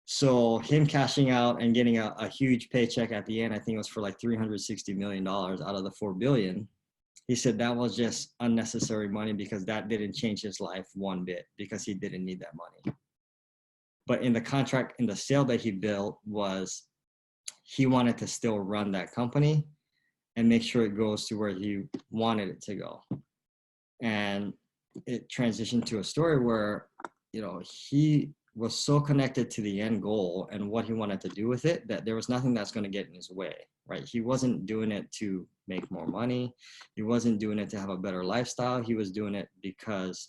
So him cashing out and getting a huge paycheck at the end, I think it was for like $360 million out of the $4 billion. He said that was just unnecessary money because that didn't change his life one bit because he didn't need that money. But in the contract, in the sale that he built was he wanted to still run that company and make sure it goes to where he wanted it to go. And it transitioned to a story where, you know, he was so connected to the end goal and what he wanted to do with it that there was nothing that's going to get in his way, right? He wasn't doing it to make more money. He wasn't doing it to have a better lifestyle. He was doing it because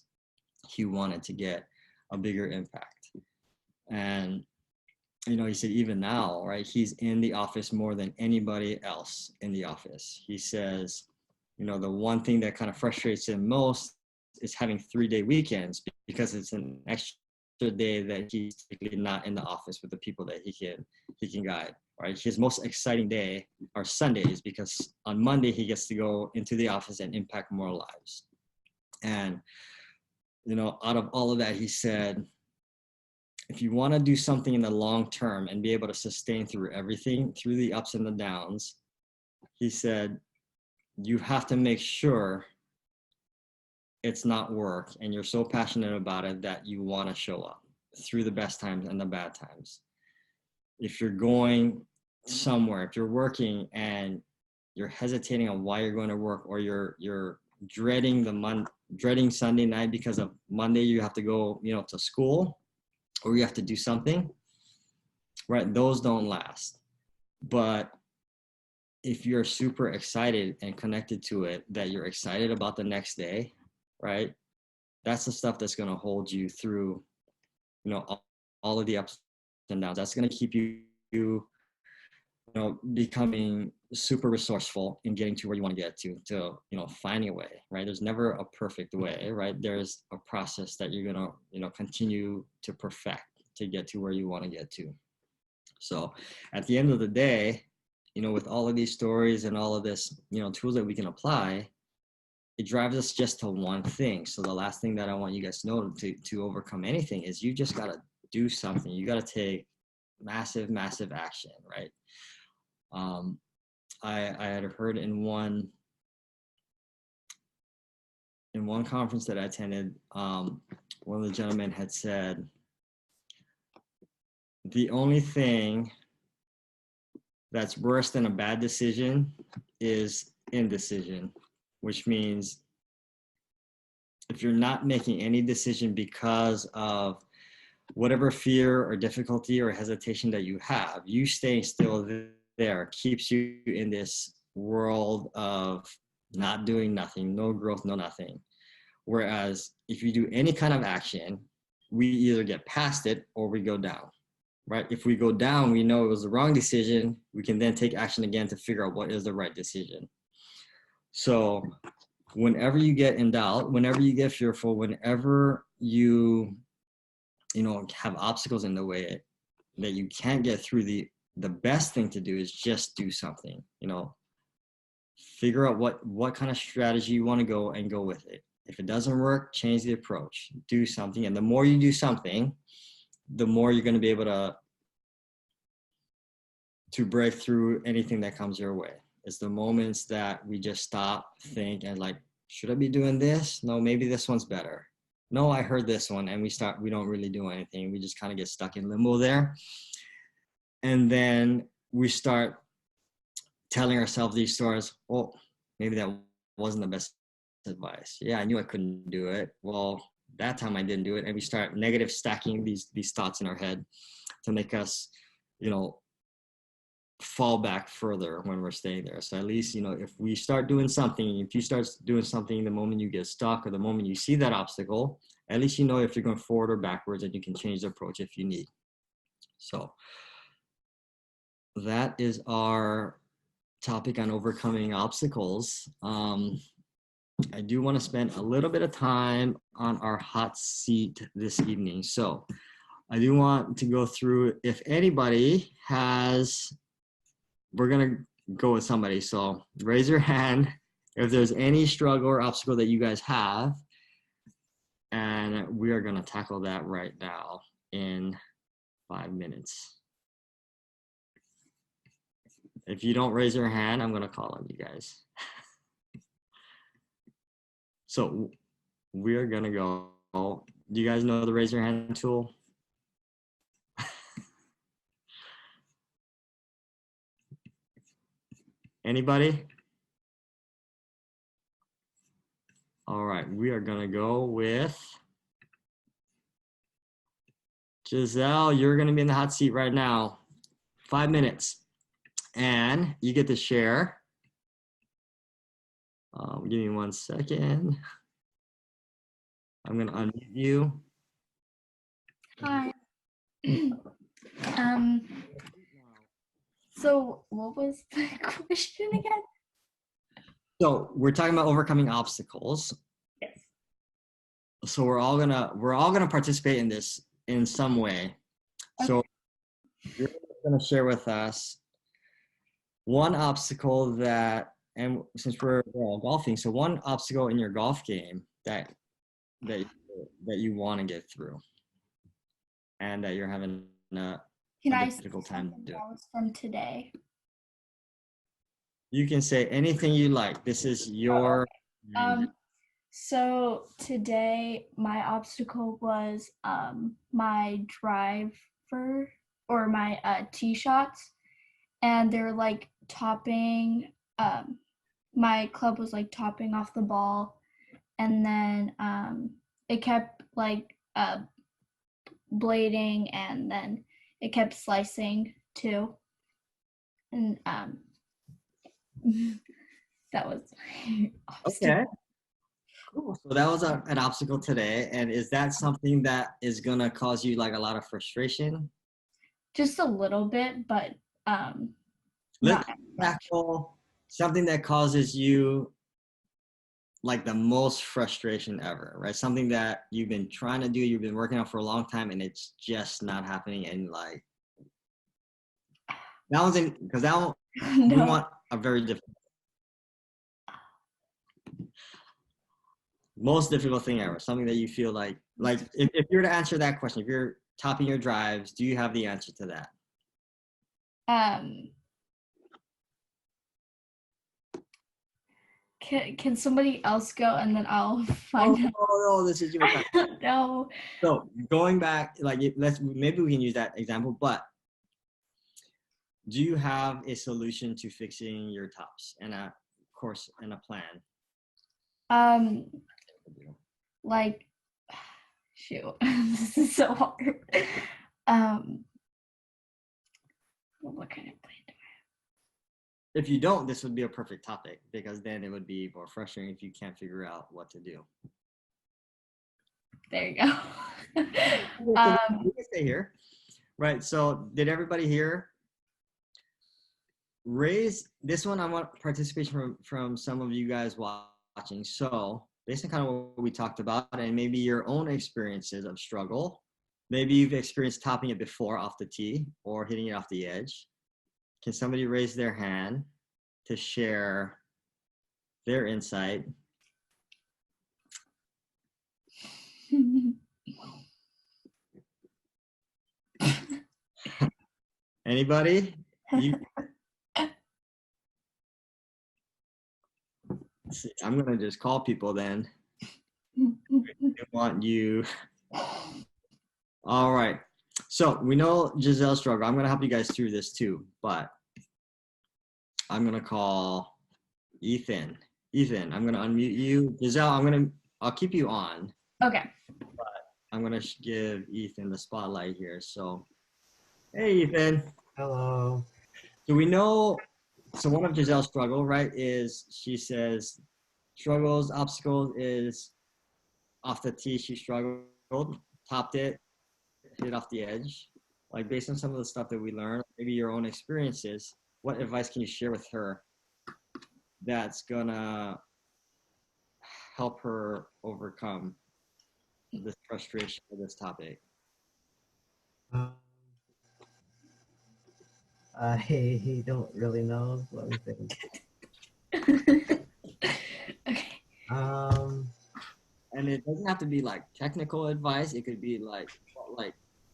he wanted to get a bigger impact. And, you know, he said even now, right, he's in the office more than anybody else in the office. He says, you know, the one thing that kind of frustrates him most is having 3-day weekends because it's an extra day that he's typically not in the office with the people that he can guide, right? His most exciting day are Sundays because on Monday he gets to go into the office and impact more lives. And, you know, out of all of that, he said, if you want to do something in the long term and be able to sustain through everything, through the ups and the downs, he said, you have to make sure it's not work and you're so passionate about it that you want to show up through the best times and the bad times. If you're going somewhere, if you're working and you're hesitating on why you're going to work, or you're dreading Sunday night because of Monday you have to go, you know, to school or you have to do something, right? Those don't last. But if you're super excited and connected to it, that you're excited about the next day, right? That's the stuff that's going to hold you through, you know, all of the ups and downs. That's going to keep you know, becoming super resourceful in getting to where you want to get to, you know, finding a way, right? There's never a perfect way, right? There's a process that you're going to, you know, continue to perfect to get to where you want to get to. So at the end of the day, you know, with all of these stories and all of this, you know, tools that we can apply, it drives us just to one thing. So the last thing that I want you guys to know to overcome anything is you just got to do something. You got to take massive action, right? I had heard in one conference that I attended, one of the gentlemen had said, the only thing that's worse than a bad decision is indecision, which means if you're not making any decision because of whatever fear or difficulty or hesitation that you have, you staying still there keeps you in this world of not doing nothing, no growth, no nothing. Whereas if you do any kind of action, we either get past it or we go down, right? If we go down, we know it was the wrong decision. We can then take action again to figure out what is the right decision. So whenever you get in doubt, whenever you get fearful, whenever you know, have obstacles in the way that you can't get through, the best thing to do is just do something, you know, figure out what kind of strategy you want to go and go with it. If it doesn't work, change the approach, do something. And the more you do something, the more you're going to be able to break through anything that comes your way. It's the moments that we just stop, think, and like, should I be doing this? No, maybe this one's better. No, I heard this one, and we don't really do anything. We just kind of get stuck in limbo there. And then we start telling ourselves these stories. Oh, maybe that wasn't the best advice. Yeah, I knew I couldn't do it. Well, that time I didn't do it. And we start negative stacking these thoughts in our head to make us, you know, fall back further when we're staying there. So at least, you know, if we start doing something, if you start doing something the moment you get stuck or the moment you see that obstacle, at least you know if you're going forward or backwards, and you can change the approach if you need. So that is our topic on overcoming obstacles. I do want to spend a little bit of time on our hot seat this evening. So I do want to go through, if anybody has, we're going to go with somebody. So raise your hand if there's any struggle or obstacle that you guys have. And we are going to tackle that right now in 5 minutes. If you don't raise your hand, I'm going to call on you guys. So we're going to go. Do you guys know the raise your hand tool? Anybody? All right, we are going to go with Giselle. You're going to be in the hot seat right now. 5 minutes. And you get to share. Give me 1 second. I'm going to unmute you. Hi. So what was the question again? So we're talking about overcoming obstacles. Yes. So we're all gonna participate in this in some way. Okay. So you're gonna share with us one obstacle that, and since we're all golfing, so one obstacle in your golf game that you want to get through, and that you're having a difficult time doing. That was from today? You can say anything you like. This is your. So today my obstacle was my driver or my tee shots, and they're like topping. My club was like topping off the ball, and then it kept like blading, and then it kept slicing too, and that was Okay. Cool. So that was an obstacle today. And is that something that is going to cause you like a lot of frustration? Just a little bit, but Let's tackle something that causes you like the most frustration ever, right? Something that you've been trying to do, you've been working on for a long time, and it's just not happening. And like, that one's in, because that one, we want a very difficult. Most difficult thing ever, something that you feel like if you were to answer that question, if you're topping your drives, do you have the answer to that? Can somebody else go, and then I'll find out. Oh, no, this is your time. No. So going back, like maybe we can use that example, but do you have a solution to fixing your tops and a course and a plan? Like, shoot, this is so hard. What kind of plan do I have? If you don't, this would be a perfect topic, because then it would be more frustrating if you can't figure out what to do. There you go. We can stay here. Right, so did everybody hear? Raise this one. I want participation from some of you guys watching. So based on kind of what we talked about, and maybe your own experiences of struggle, maybe you've experienced topping it before off the tee or hitting it off the edge. Can somebody raise their hand to share their insight? Anybody? Let's see. I'm gonna just call people then. I want you. All right. So we know Giselle struggled. I'm gonna help you guys through this too, but I'm gonna call Ethan. Ethan, I'm gonna unmute you. Giselle, I'll keep you on. Okay. I'm gonna give Ethan the spotlight here. So, hey, Ethan. Hello. Do we know? So one of Giselle's struggle, right, is she says struggles, obstacles is off the tee. She struggled, topped it, hit off the edge. Like based on some of the stuff that we learned, maybe your own experiences, what advice can you share with her that's gonna help her overcome this frustration with this topic? I don't really know. Let me think. Okay. And it doesn't have to be like technical advice. It could be like,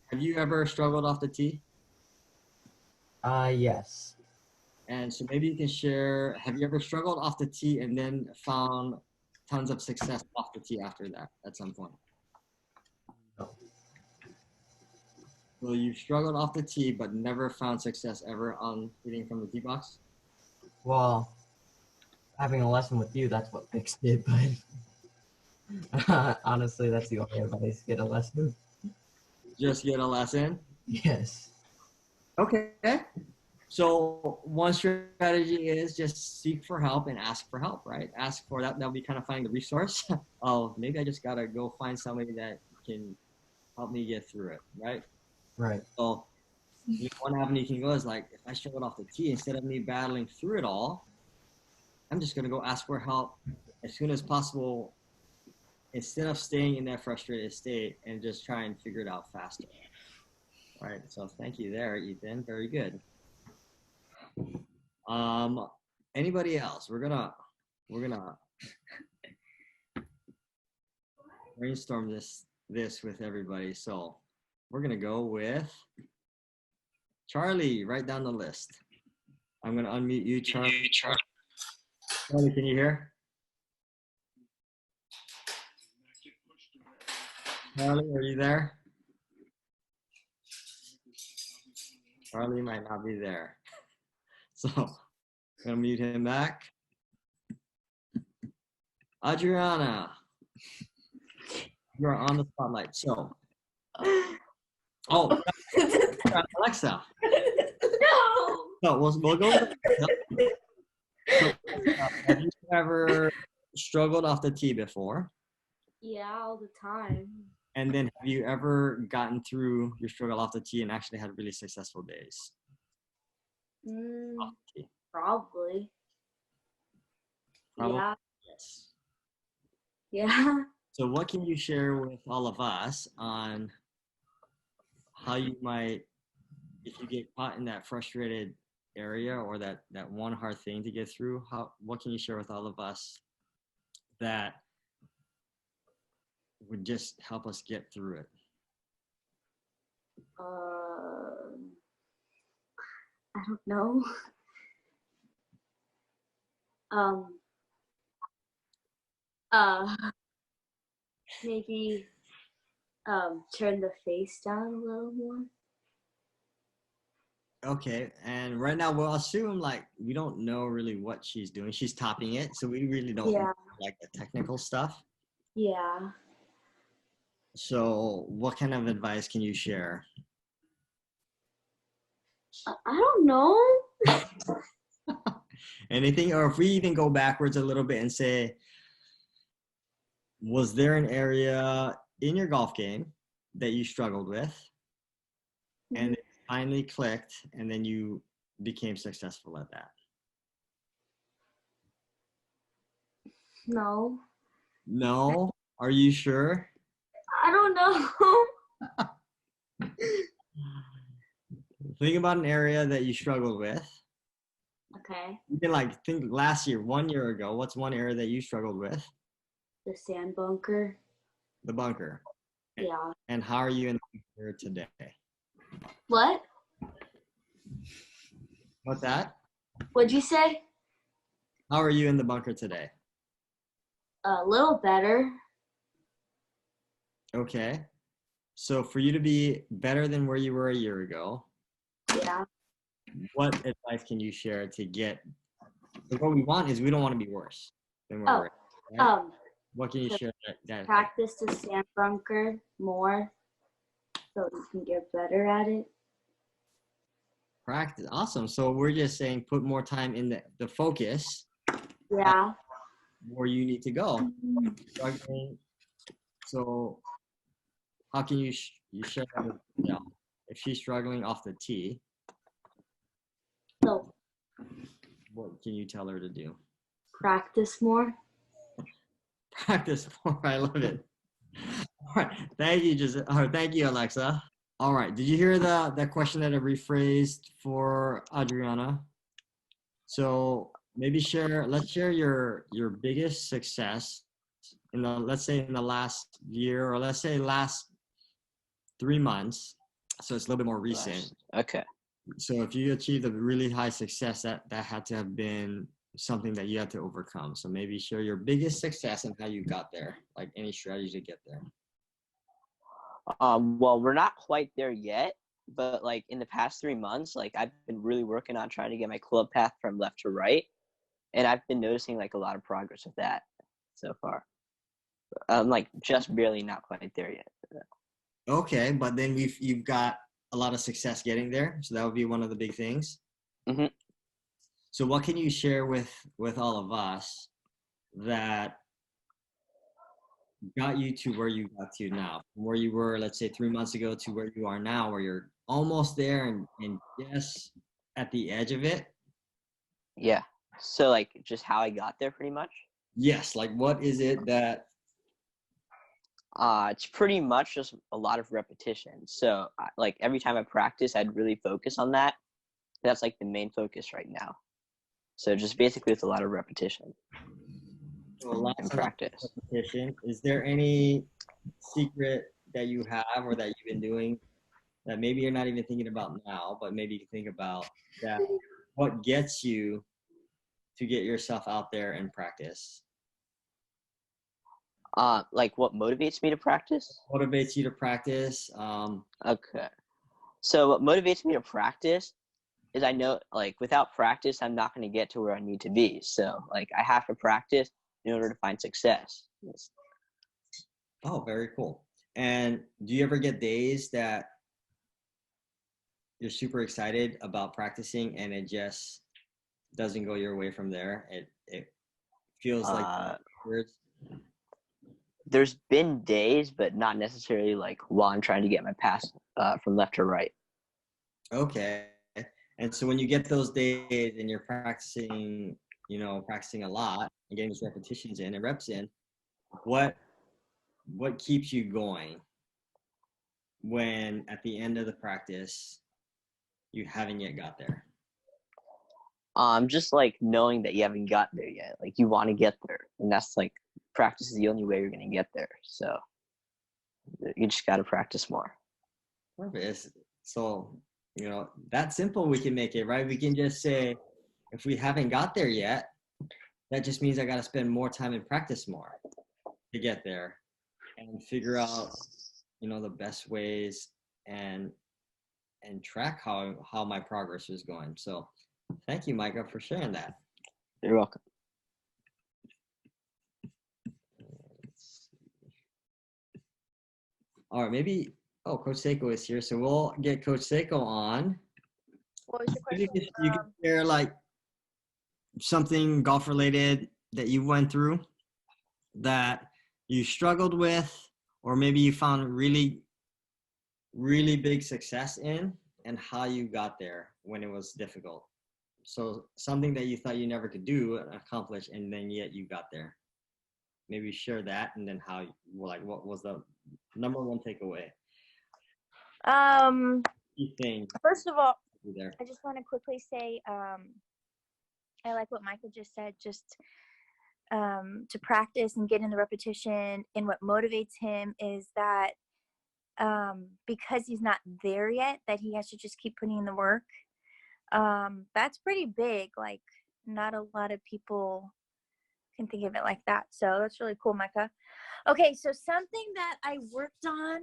have you ever struggled off the tee? Yes. And so maybe you can share, have you ever struggled off the tee and then found tons of success off the tee after that at some point? No. So you've struggled off the tee, but never found success ever on hitting from the tee box? Well, having a lesson with you, that's what fixed it, but honestly, that's the only advice. Get a lesson. Just get a lesson? Yes. Okay. So one strategy is just seek for help and ask for help, right? Ask for that. That'll be kind of finding the resource of maybe I just got to go find somebody that can help me get through it, right? Right. So one avenue you can go is like, if I struggled off the tee, instead of me battling through it all, I'm just going to go ask for help as soon as possible instead of staying in that frustrated state and just try and figure it out faster. All right. So thank you there, Ethan. Very good. Anybody else? We're gonna brainstorm this with everybody. So we're gonna go with Charlie right down the list. I'm gonna unmute you, Charlie. Charlie, can you hear? Charlie, are you there? Charlie might not be there. So I'm gonna mute him back. Adriana, you're on the spotlight. So, Alexa. No, we'll go with Alexa. So, have you ever struggled off the tee before? Yeah, all the time. And then have you ever gotten through your struggle off the tee and actually had really successful days? Off the tee? Probably. Probably. Yeah. Yes. Yeah. So what can you share with all of us on how you might, if you get caught in that frustrated area or that one hard thing to get through, what can you share with all of us that would just help us get through it? I don't know. Maybe turn the face down a little more. Okay, and right now we'll assume like we don't know really what she's doing. She's topping it, so we really don't know, like the technical stuff. Yeah. So what kind of advice can you share? I don't know. Anything, or if we even go backwards a little bit and say, was there an area in your golf game that you struggled with and it finally clicked and then you became successful at that? No. No? Are you sure? I don't know. Think about an area that you struggled with. Okay. You can like think last year, 1 year ago, what's one area that you struggled with? The sand bunker. The bunker. Yeah. And how are you in the bunker today? What? What's that? What'd you say? How are you in the bunker today? A little better. Okay. So for you to be better than where you were a year ago, Yeah. what advice can you share to get? What we want is we don't want to be worse than where Oh, we're at. Right? What can you to share that practice the sand bunker more so you can get better at it. practice? Awesome. So we're just saying put more time in the focus Yeah. where you need to go. Struggling. So how can you share that with Michelle? If she's struggling off the tee, So what can you tell her to do? practice more. Practice more. I love it. All right. Thank you, thank you, Alexa. All right. Did you hear the question that I rephrased for Adriana? So maybe let's share your biggest success in let's say in the last year, or let's say last 3 months. So it's a little bit more recent. Okay. So if you achieved a really high success, that had to have been something that you had to overcome. So maybe share your biggest success and how you got there, like any strategy to get there. Well, we're not quite there yet, but like in the past 3 months, like I've been really working on trying to get my club path from left to right, and I've been noticing like a lot of progress with that so far. I'm like just barely not quite there yet. Okay, but then you've got a lot of success getting there, so that would be one of the big things. Mm-hmm. So what can you share with all of us that got you to where you got to now, from where you were, let's say 3 months ago, to where you are now, where you're almost there and just at the edge of it? Yeah. So like just how I got there pretty much. Yes, like what is it that? It's pretty much just a lot of repetition. So like every time I practice, I'd really focus on that. That's like the main focus right now. So just basically it's a lot of repetition So lots and and lots practice. of repetition. Is there any secret that you have or that you've been doing that maybe you're not even thinking about now, but maybe you think about that? What gets you to get yourself out there and practice? Like what motivates me to practice? Motivates you to practice? Okay. So what motivates me to practice is I know like without practice, I'm not going to get to where I need to be. So like I have to practice in order to find success. Oh, very cool. And do you ever get days that you're super excited about practicing and it just doesn't go your way from there? It feels like words. There's been days, but not necessarily like while I'm trying to get my pass from left to right. Okay. And so when you get those days and you're practicing, practicing a lot and getting those repetitions in and reps in, what keeps you going when at the end of the practice you haven't yet got there? Just like knowing that you haven't got there yet, like you want to get there, and that's like practice is the only way you're gonna get there. So you just got to practice more. Perfect. So, that simple we can make it, right? We can just say, if we haven't got there yet, that just means I got to spend more time and practice more to get there and figure out, the best ways and track how my progress is going. So thank you, Micah, for sharing that. You're welcome. All right, maybe, Coach Seiko is here, so we'll get Coach Seiko on. What was your Maybe question? you can share like something golf related that you went through that you struggled with, or maybe you found really, really big success in, and how you got there when it was difficult. So something that you thought you never could do and accomplish, and then yet you got there. Maybe share that, and then what was the number one takeaway? Key thing First of all, there. I just want to quickly say, I like what Michael just said, just to practice and get in the repetition. And what motivates him is that because he's not there yet, that he has to just keep putting in the work. That's pretty big. Like, not a lot of people can think of it like that. So that's really cool, Micah. Okay, so something that I worked on.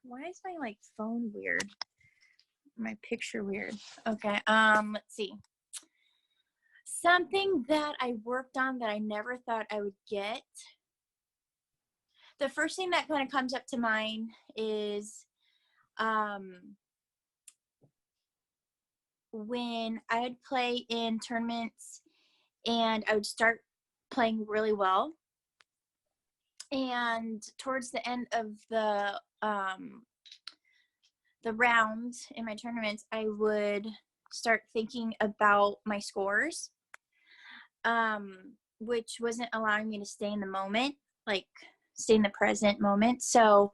Why is my like phone weird? My picture weird. Okay, let's see. Something that I worked on that I never thought I would get. The first thing that kind of comes up to mind is when I would play in tournaments and I would start playing really well. And towards the end of the round in my tournaments, I would start thinking about my scores, which wasn't allowing me to stay in the moment, like stay in the present moment. So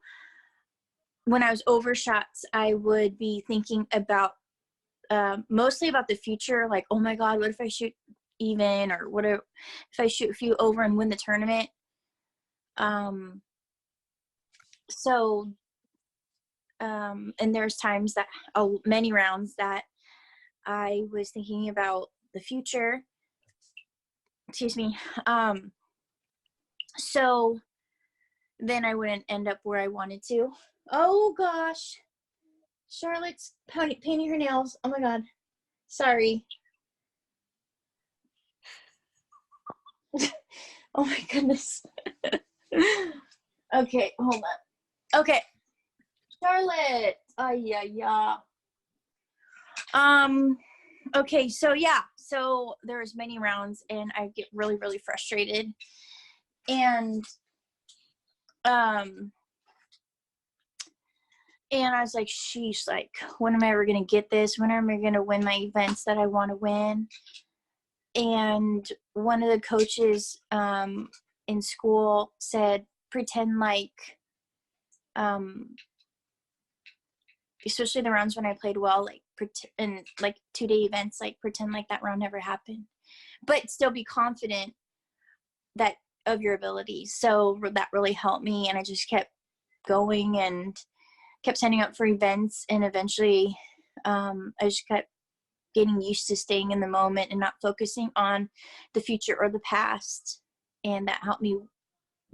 when I was over shots, I would be thinking about mostly about the future, like, oh my God, what if I shoot even, or what if I shoot a few over and win the tournament? And there's times that many rounds that I was thinking about the future. Excuse me. So then I wouldn't end up where I wanted to. Oh gosh, Charlotte's painting her nails. Oh my God, sorry. Oh my goodness. Okay, hold on. Okay, Charlotte. Yeah. Okay, so yeah, so there's many rounds and I get really, really frustrated. And I was like, sheesh, like, when am I ever gonna get this? When am I gonna win my events that I want to win? And one of the coaches in school said, pretend like, especially the rounds when I played well, like and like 2-day events, like pretend like that round never happened, but still be confident that of your abilities. So that really helped me, and I just kept going and kept signing up for events, and eventually I just kept getting used to staying in the moment and not focusing on the future or the past, and that helped me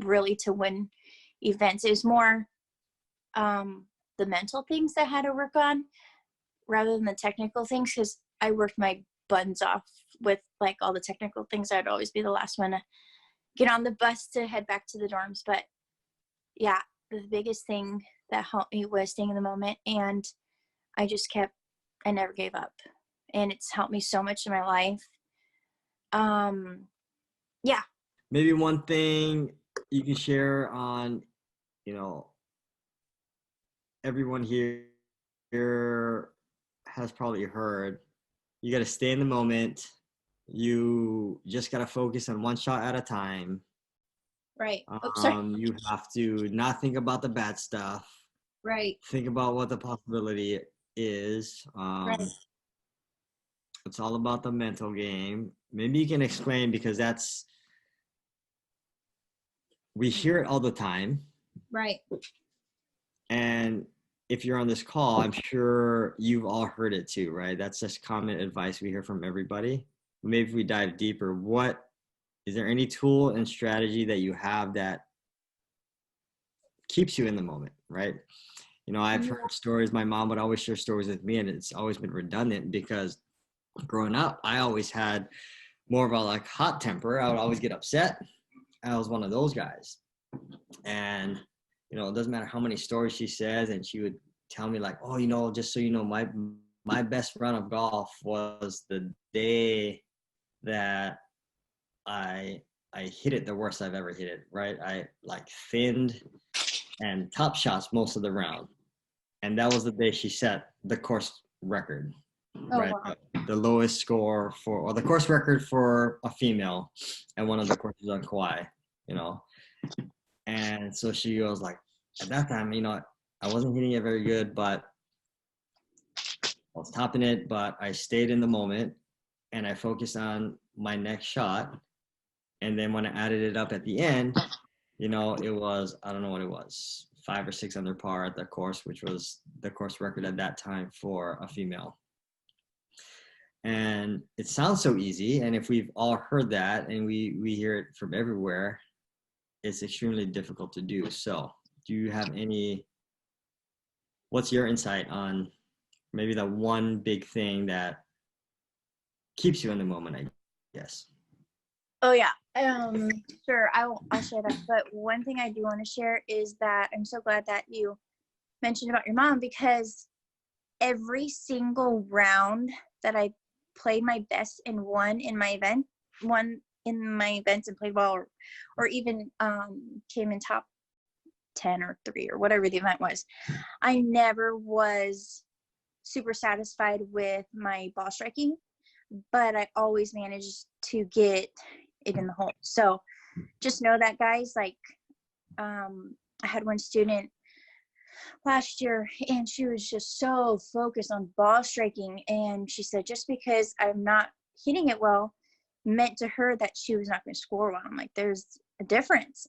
really to win events. It was more the mental things that I had to work on rather than the technical things, because I worked my buns off with like all the technical things. I'd always be the last one to get on the bus to head back to the dorms. But yeah, the biggest thing that helped me was staying in the moment, and I never gave up, and it's helped me so much in my life. Yeah. Maybe one thing you can share on, everyone here has probably heard, you got to stay in the moment. You just got to focus on one shot at a time. Right. Sorry. You have to not think about the bad stuff. Right. Think about what the possibility is. Right. It's all about the mental game. Maybe you can explain, because we hear it all the time. Right. And if you're on this call, I'm sure you've all heard it too, right? That's just common advice we hear from everybody. Maybe if we dive deeper, is there any tool and strategy that you have that keeps you in the moment, right? I've heard stories, my mom would always share stories with me, and it's always been redundant because growing up, I always had more of a like hot temper. I would always get upset. I was one of those guys. And, it doesn't matter how many stories she says, and she would tell me like, oh, just so you know, my best run of golf was the day that I hit it the worst I've ever hit it, right? I like thinned and top shots most of the round. And that was the day she set the course record, right? Wow. The lowest score or the course record for a female at one of the courses on Kauai, And so she goes like, at that time, I wasn't hitting it very good, but I was topping it, but I stayed in the moment and I focused on my next shot. And then when I added it up at the end, it was, I don't know what it was, 5 or 6 under par at the course, which was the course record at that time for a female. And it sounds so easy. And if we've all heard that and we hear it from everywhere, it's extremely difficult to do. So do you have what's your insight on maybe the one big thing that keeps you in the moment, I guess? Oh yeah. Sure. I'll share that. But one thing I do want to share is that I'm so glad that you mentioned about your mom, because every single round that I played my best and won in my events and played well, or even came in top 10 or 3 or whatever the event was, I never was super satisfied with my ball striking, but I always managed to get it in the hole. So just know that, guys. Like, I had one student last year and she was just so focused on ball striking, and she said just because I'm not hitting it well meant to her that she was not going to score well. I'm like, there's a difference.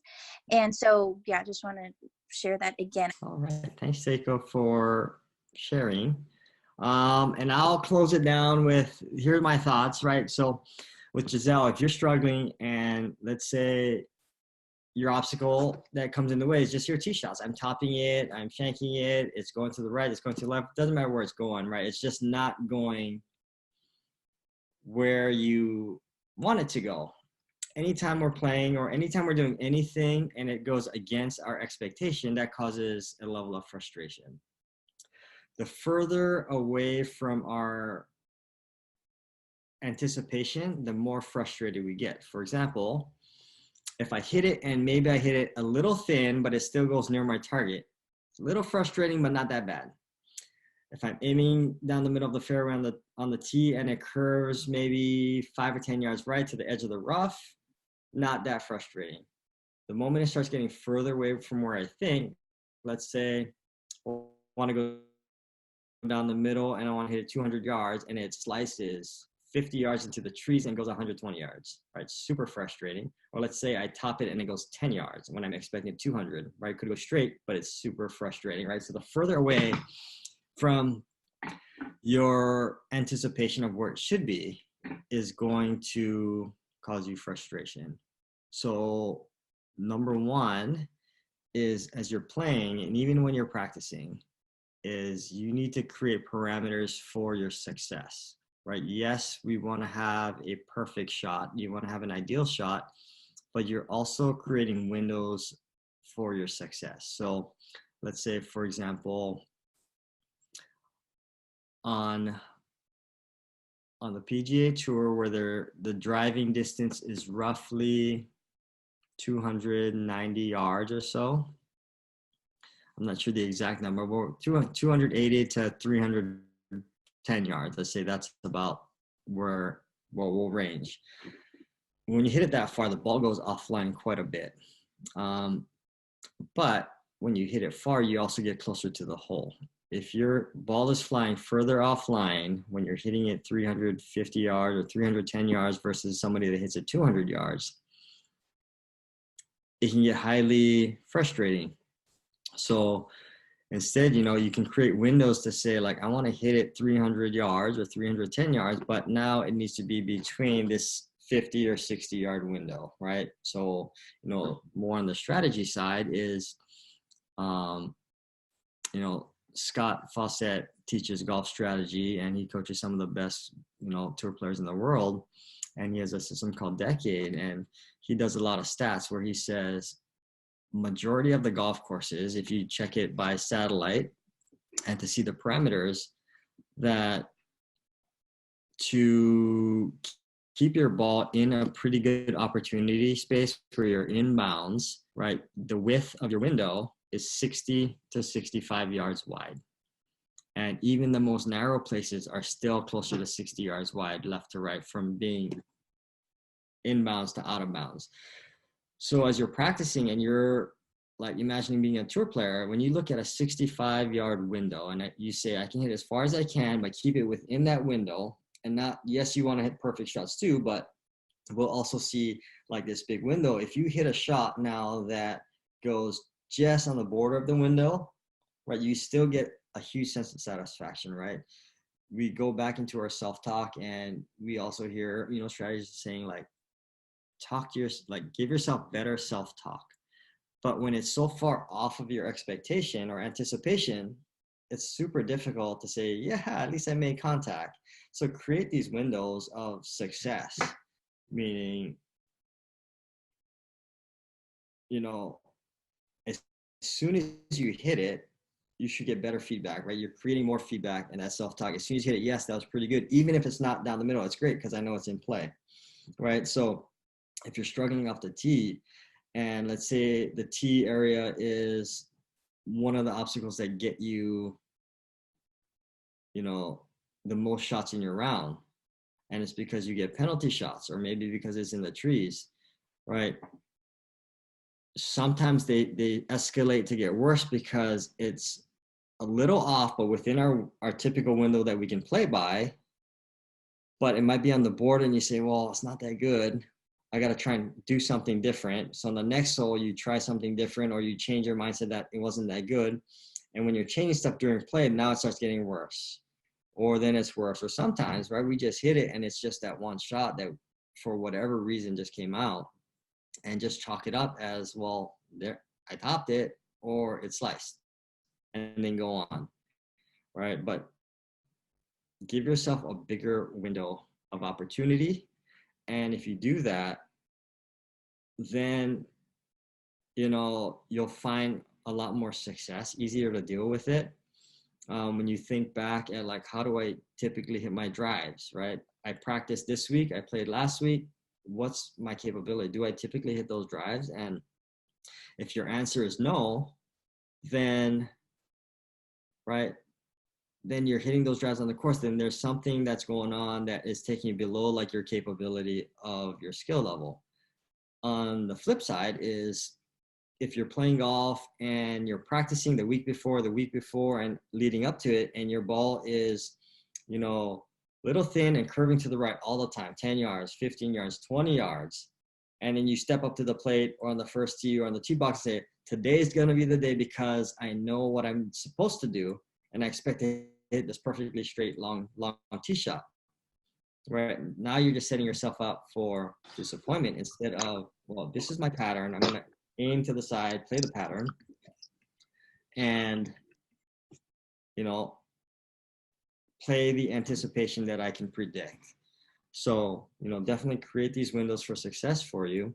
And so yeah, just want to share that again. All right, thanks Seiko for sharing. And I'll close it down with, here are my thoughts, right? So with Giselle, if you're struggling and let's say your obstacle that comes in the way is just your tee shots. I'm topping it, I'm shanking it, it's going to the right, it's going to the left, doesn't matter where it's going, right? It's just not going where you want it to go. Anytime we're playing or anytime we're doing anything and it goes against our expectation, that causes a level of frustration. The further away from our anticipation, the more frustrated we get. For example, if I hit it and maybe I hit it a little thin, but it still goes near my target, it's a little frustrating, but not that bad. If I'm aiming down the middle of the fairway on the tee and it curves maybe 5 or 10 yards right to the edge of the rough, not that frustrating. The moment it starts getting further away from where I think, let's say I want to go down the middle and I want to hit it 200 yards and it slices 50 yards into the trees and goes 120 yards, right? Super frustrating. Or let's say I top it and it goes 10 yards when I'm expecting 200, right? Could go straight, but it's super frustrating, right? So the further away from your anticipation of where it should be is going to cause you frustration. So number one is, as you're playing and even when you're practicing, is you need to create parameters for your success, right? Yes, we want to have a perfect shot. You want to have an ideal shot, but you're also creating windows for your success. So let's say, for example, on the PGA Tour where the driving distance is roughly 290 yards or so. I'm not sure the exact number, but 280 to 310 yards. Let's say that's about where we'll range. When you hit it that far, the ball goes offline quite a bit. But when you hit it far, you also get closer to the hole. If your ball is flying further offline when you're hitting it 350 yards or 310 yards versus somebody that hits it 200 yards, it can get highly frustrating. So instead, you can create windows to say, like, I want to hit it 300 yards or 310 yards, but now it needs to be between this 50 or 60 yard window, right? So, more on the strategy side is, Scott Fawcett teaches golf strategy and he coaches some of the best, tour players in the world. And he has a system called Decade. And he does a lot of stats where he says majority of the golf courses, if you check it by satellite and to see the parameters, that to keep your ball in a pretty good opportunity space where you're in bounds, right? The width of your window is 60 to 65 yards wide. And even the most narrow places are still closer to 60 yards wide, left to right, from being inbounds to out of bounds. So as you're practicing and you're like imagining being a tour player, when you look at a 65 yard window and you say, I can hit as far as I can, but keep it within that window, and not, yes, you want to hit perfect shots too, but we'll also see like this big window. If you hit a shot now that goes just on the border of the window, right, you still get a huge sense of satisfaction, right? we go back into our self-talk, and we also hear, you know, strategists saying like, give yourself better self-talk. But when it's so far off of your expectation or anticipation, it's super difficult to say, yeah, at least I made contact. So create these windows of success, meaning, you know, as soon as you hit it, you should get better feedback, right? You're creating more feedback and that self-talk. As soon as you hit it, yes, that was pretty good. Even if it's not down the middle, it's great because I know it's in play, right? So if you're struggling off the tee, and let's say the tee area is one of the obstacles that get you, you know, the most shots in your round, and it's because you get penalty shots, or maybe because it's in the trees, right? Sometimes they escalate to get worse because it's a little off, but within our typical window that we can play by, but it might be on the board and you say, well, it's not that good. I got to try and do something different. So on the next hole, you try something different, or you change your mindset that it wasn't that good. And when you're changing stuff during play, now it starts getting worse, or then it's worse. Or sometimes, right, we just hit it and it's just that one shot that for whatever reason just came out, and just chalk it up as, well, there, I topped it, or it sliced, and then go on, right? But give yourself a bigger window of opportunity. And if you do that, then, you know, you'll find a lot more success, easier to deal with it. When you think back at like, how do I typically hit my drives, right? I practiced this week, I played last week. What's my capability? Do I typically hit those drives? And if your answer is no, then, right, then you're hitting those drives on the course, then there's something that's going on that is taking you below like your capability of your skill level. On the flip side is, if you're playing golf and you're practicing the week before and leading up to it, and your ball is, you know, little thin and curving to the right all the time, 10 yards, 15 yards, 20 yards, and then you step up to the plate or on the first tee or on the tee box and say, today's going to be the day because I know what I'm supposed to do, and I expect to hit this perfectly straight, long tee shot. Right now, you're just setting yourself up for disappointment instead of, well, this is my pattern. I'm going to aim to the side, play the pattern, and, you know, play the anticipation that I can predict. So, you know, definitely create these windows for success for you.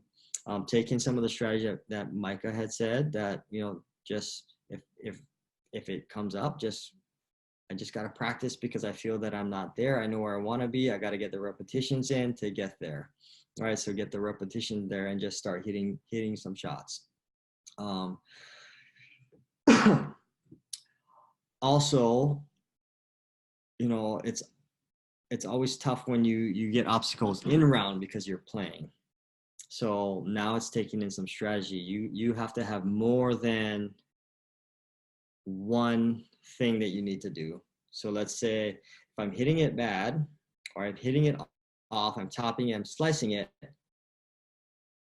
Take in some of the strategy that Micah had said, that, you know, just if it comes up, I just got to practice because I feel that I'm not there. I know where I want to be. I got to get the repetitions in to get there. All right. So get the repetition there and just start hitting some shots. Also, you know, it's always tough when you get obstacles in round because you're playing. So now it's taking in some strategy. You have to have more than one thing that you need to do. So let's say if I'm hitting it bad, or I'm hitting it off, I'm topping it, I'm slicing it.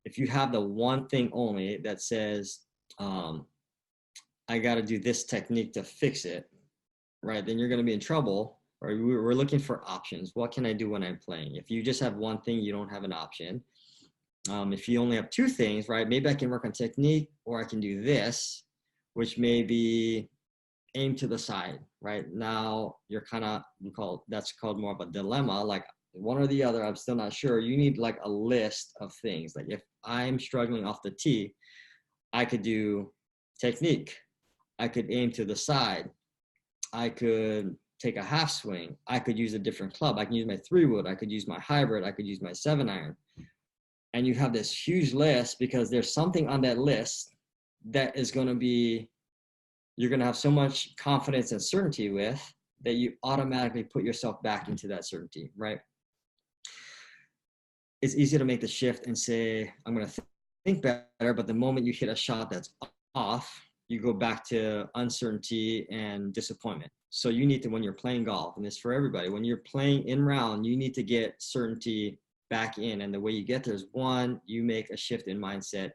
If you have the one thing only that says, I got to do this technique to fix it, right? Then you're going to be in trouble. Or we're looking for options. What can I do when I'm playing? If you just have one thing, you don't have an option. If you only have two things, right? Maybe I can work on technique, or I can do this, which may be aim to the side, right? Now you're kind of, that's called more of a dilemma, like one or the other, I'm still not sure. You need like a list of things. Like if I'm struggling off the tee, I could do technique. I could aim to the side. I could take a half swing. I could use a different club. I can use my 3-wood. I could use my hybrid. I could use my 7-iron. And you have this huge list because there's something on that list that is going to be, you're going to have so much confidence and certainty with, that you automatically put yourself back into that certainty, right? It's easy to make the shift and say, I'm going to think better, but the moment you hit a shot that's off, you go back to uncertainty and disappointment. So you need to, when you're playing golf, and this for everybody, when you're playing in round, you need to get certainty back in. And the way you get there is, one, you make a shift in mindset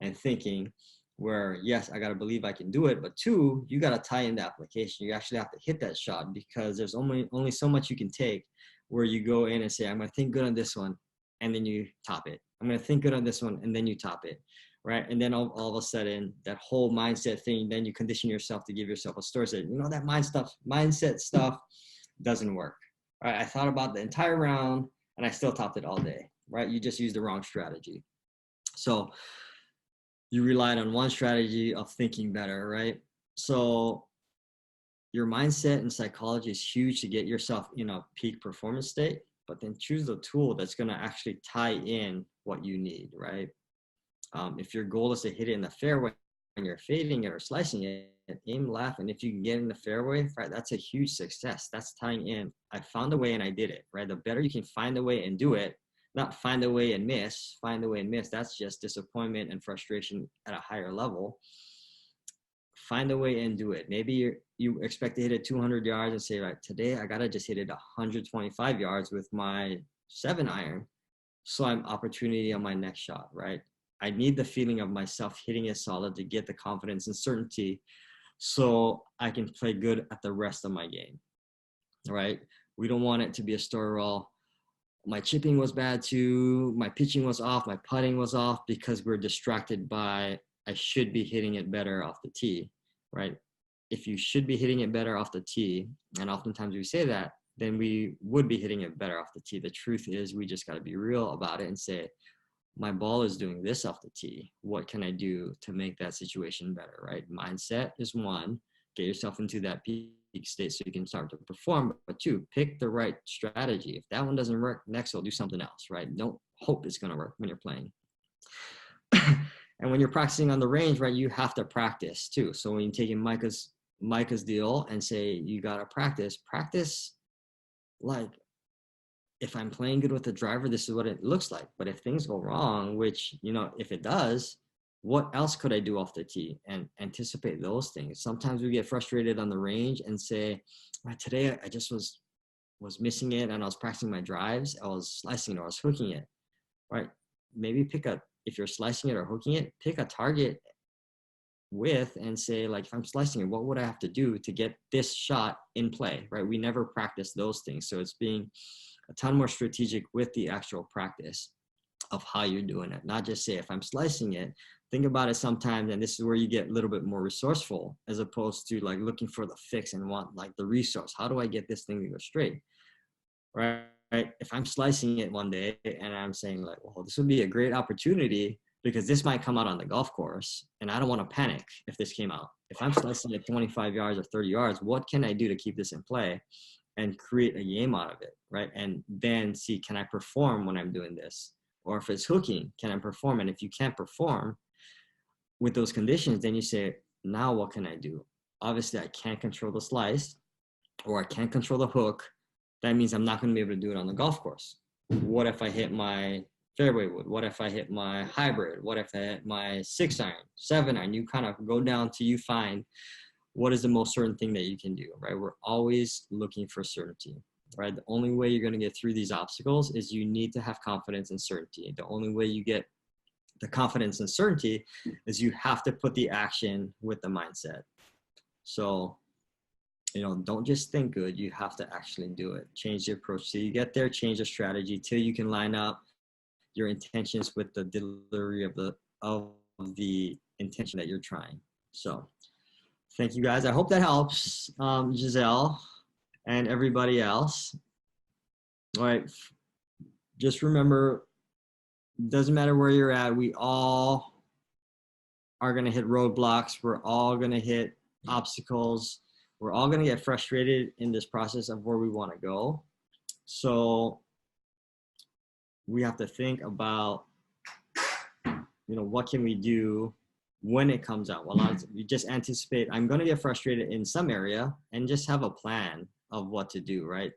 and thinking. where yes, I got to believe I can do it, but two, you got to tie in the application. You actually have to hit that shot, because there's only so much you can take where you go in and say, I'm going to think good on this one, and then you top it. I'm going to think good on this one, and then you top it, right? And then all of a sudden, that whole mindset thing, then you condition yourself to give yourself a story. Say, you know, that mindset stuff doesn't work, right? I thought about the entire round, and I still topped it all day, right? You just used the wrong strategy. So you relied on one strategy of thinking better, right? So your mindset and psychology is huge to get yourself in a peak performance state, but then choose the tool that's going to actually tie in what you need, right? If your goal is to hit it in the fairway and you're fading it or slicing it, aim left. And if you can get in the fairway, right, that's a huge success. That's tying in. I found a way and I did it, right? The better you can find a way and do it, not find a way and miss, find a way and miss. That's just disappointment and frustration at a higher level. Find a way and do it. Maybe you expect to hit it 200 yards and say, right, today I got to just hit it 125 yards with my 7-iron. So I'm opportunity on my next shot, right? I need the feeling of myself hitting it solid to get the confidence and certainty so I can play good at the rest of my game, right? We don't want it to be a story where my chipping was bad too, my pitching was off, my putting was off, because we're distracted by I should be hitting it better off the tee, right? If you should be hitting it better off the tee, and oftentimes we say that, then we would be hitting it better off the tee. The truth is we just got to be real about it and say, my ball is doing this off the tee. What can I do to make that situation better, right? Mindset is one. Get yourself into that peak state so you can start to perform. But two, pick the right strategy. If that one doesn't work, next we'll do something else, right? Don't hope it's going to work when you're playing. And when you're practicing on the range, right, you have to practice too. So when you're taking Micah's deal and say you got to practice like, if I'm playing good with the driver, this is what it looks like. But if things go wrong, which, you know, if it does, what else could I do off the tee, and anticipate those things. Sometimes we get frustrated on the range and say, right, today I just was missing it and I was practicing my drives. I was slicing it or I was hooking it, right? Maybe if you're slicing it or hooking it, pick a target with and say, like, if I'm slicing it, what would I have to do to get this shot in play, right? We never practice those things. So it's being a ton more strategic with the actual practice of how you're doing it. Not just say, if I'm slicing it, think about it sometimes, and this is where you get a little bit more resourceful, as opposed to like looking for the fix and want like the resource. How do I get this thing to go straight, right? If I'm slicing it one day and I'm saying like, well, this would be a great opportunity because this might come out on the golf course, and I don't want to panic if this came out. If I'm slicing it 25 yards or 30 yards, what can I do to keep this in play and create a game out of it, right? And then see, can I perform when I'm doing this? Or if it's hooking, can I perform? And if you can't perform with those conditions, then you say, now what can I do? Obviously, I can't control the slice, or I can't control the hook. That means I'm not going to be able to do it on the golf course. What if I hit my fairway wood? What if I hit my hybrid? What if I hit my 6-iron, 7-iron? You kind of go down till you find what is the most certain thing that you can do, right? We're always looking for certainty, right? The only way you're going to get through these obstacles is you need to have confidence and certainty. The only way you get the confidence and certainty is you have to put the action with the mindset. So, you know, don't just think good, you have to actually do it. Change the approach till you get there, change the strategy till you can line up your intentions with the delivery of the intention that you're trying. So thank you guys. I hope that helps, Giselle and everybody else. All right. Just remember, doesn't matter where you're at, we all are going to hit roadblocks. We're all going to hit obstacles. We're all going to get frustrated in this process of where we want to go. So we have to think about, you know, what can we do when it comes out? Well, a lot of you just anticipate, I'm going to get frustrated in some area, and just have a plan of what to do, right?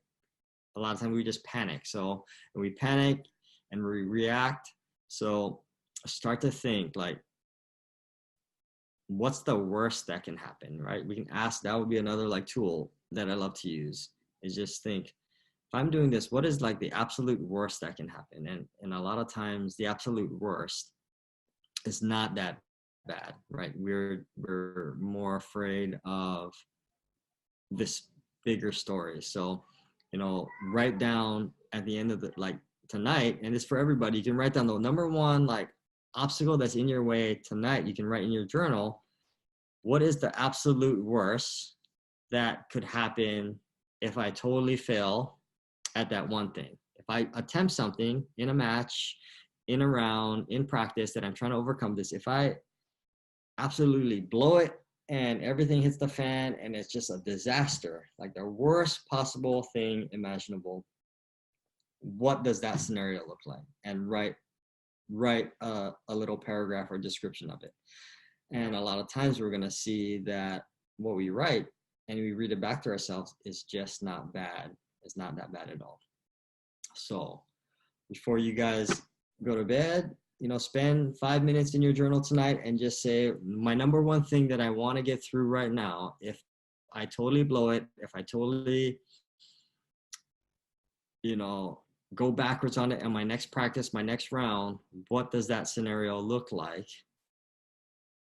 A lot of times we just panic. So we panic and we react. So start to think like, what's the worst that can happen, right? We can ask, that would be another like tool that I love to use, is just think, if I'm doing this, what is like the absolute worst that can happen? And a lot of times the absolute worst is not that bad, right? We're more afraid of this bigger story. So, you know, write down at the end of the, like tonight, and it's for everybody, you can write down the number one like obstacle that's in your way tonight. You can write in your journal, what is the absolute worst that could happen if I totally fail at that one thing? If I attempt something in a match, in a round, in practice that I'm trying to overcome this, if I absolutely blow it and everything hits the fan and it's just a disaster, like the worst possible thing imaginable, what does that scenario look like? And write a little paragraph or description of it. And a lot of times we're going to see that what we write and we read it back to ourselves is just not bad. It's not that bad at all. So before you guys go to bed, you know, spend 5 minutes in your journal tonight and just say, my number one thing that I want to get through right now, if I totally blow it, if I totally, you know, go backwards on it in my next practice, my next round, what does that scenario look like?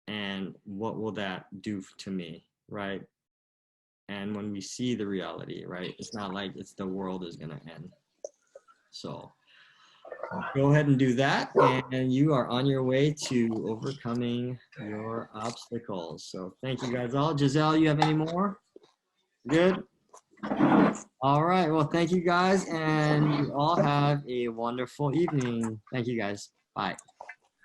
And what will that do to me, right? And when we see the reality, right, it's not like it's the world is gonna end. So go ahead and do that, and you are on your way to overcoming your obstacles. So thank you guys all. Giselle, you have any more? Good? All right, well, thank you guys, and you all have a wonderful evening. Thank you guys. Bye.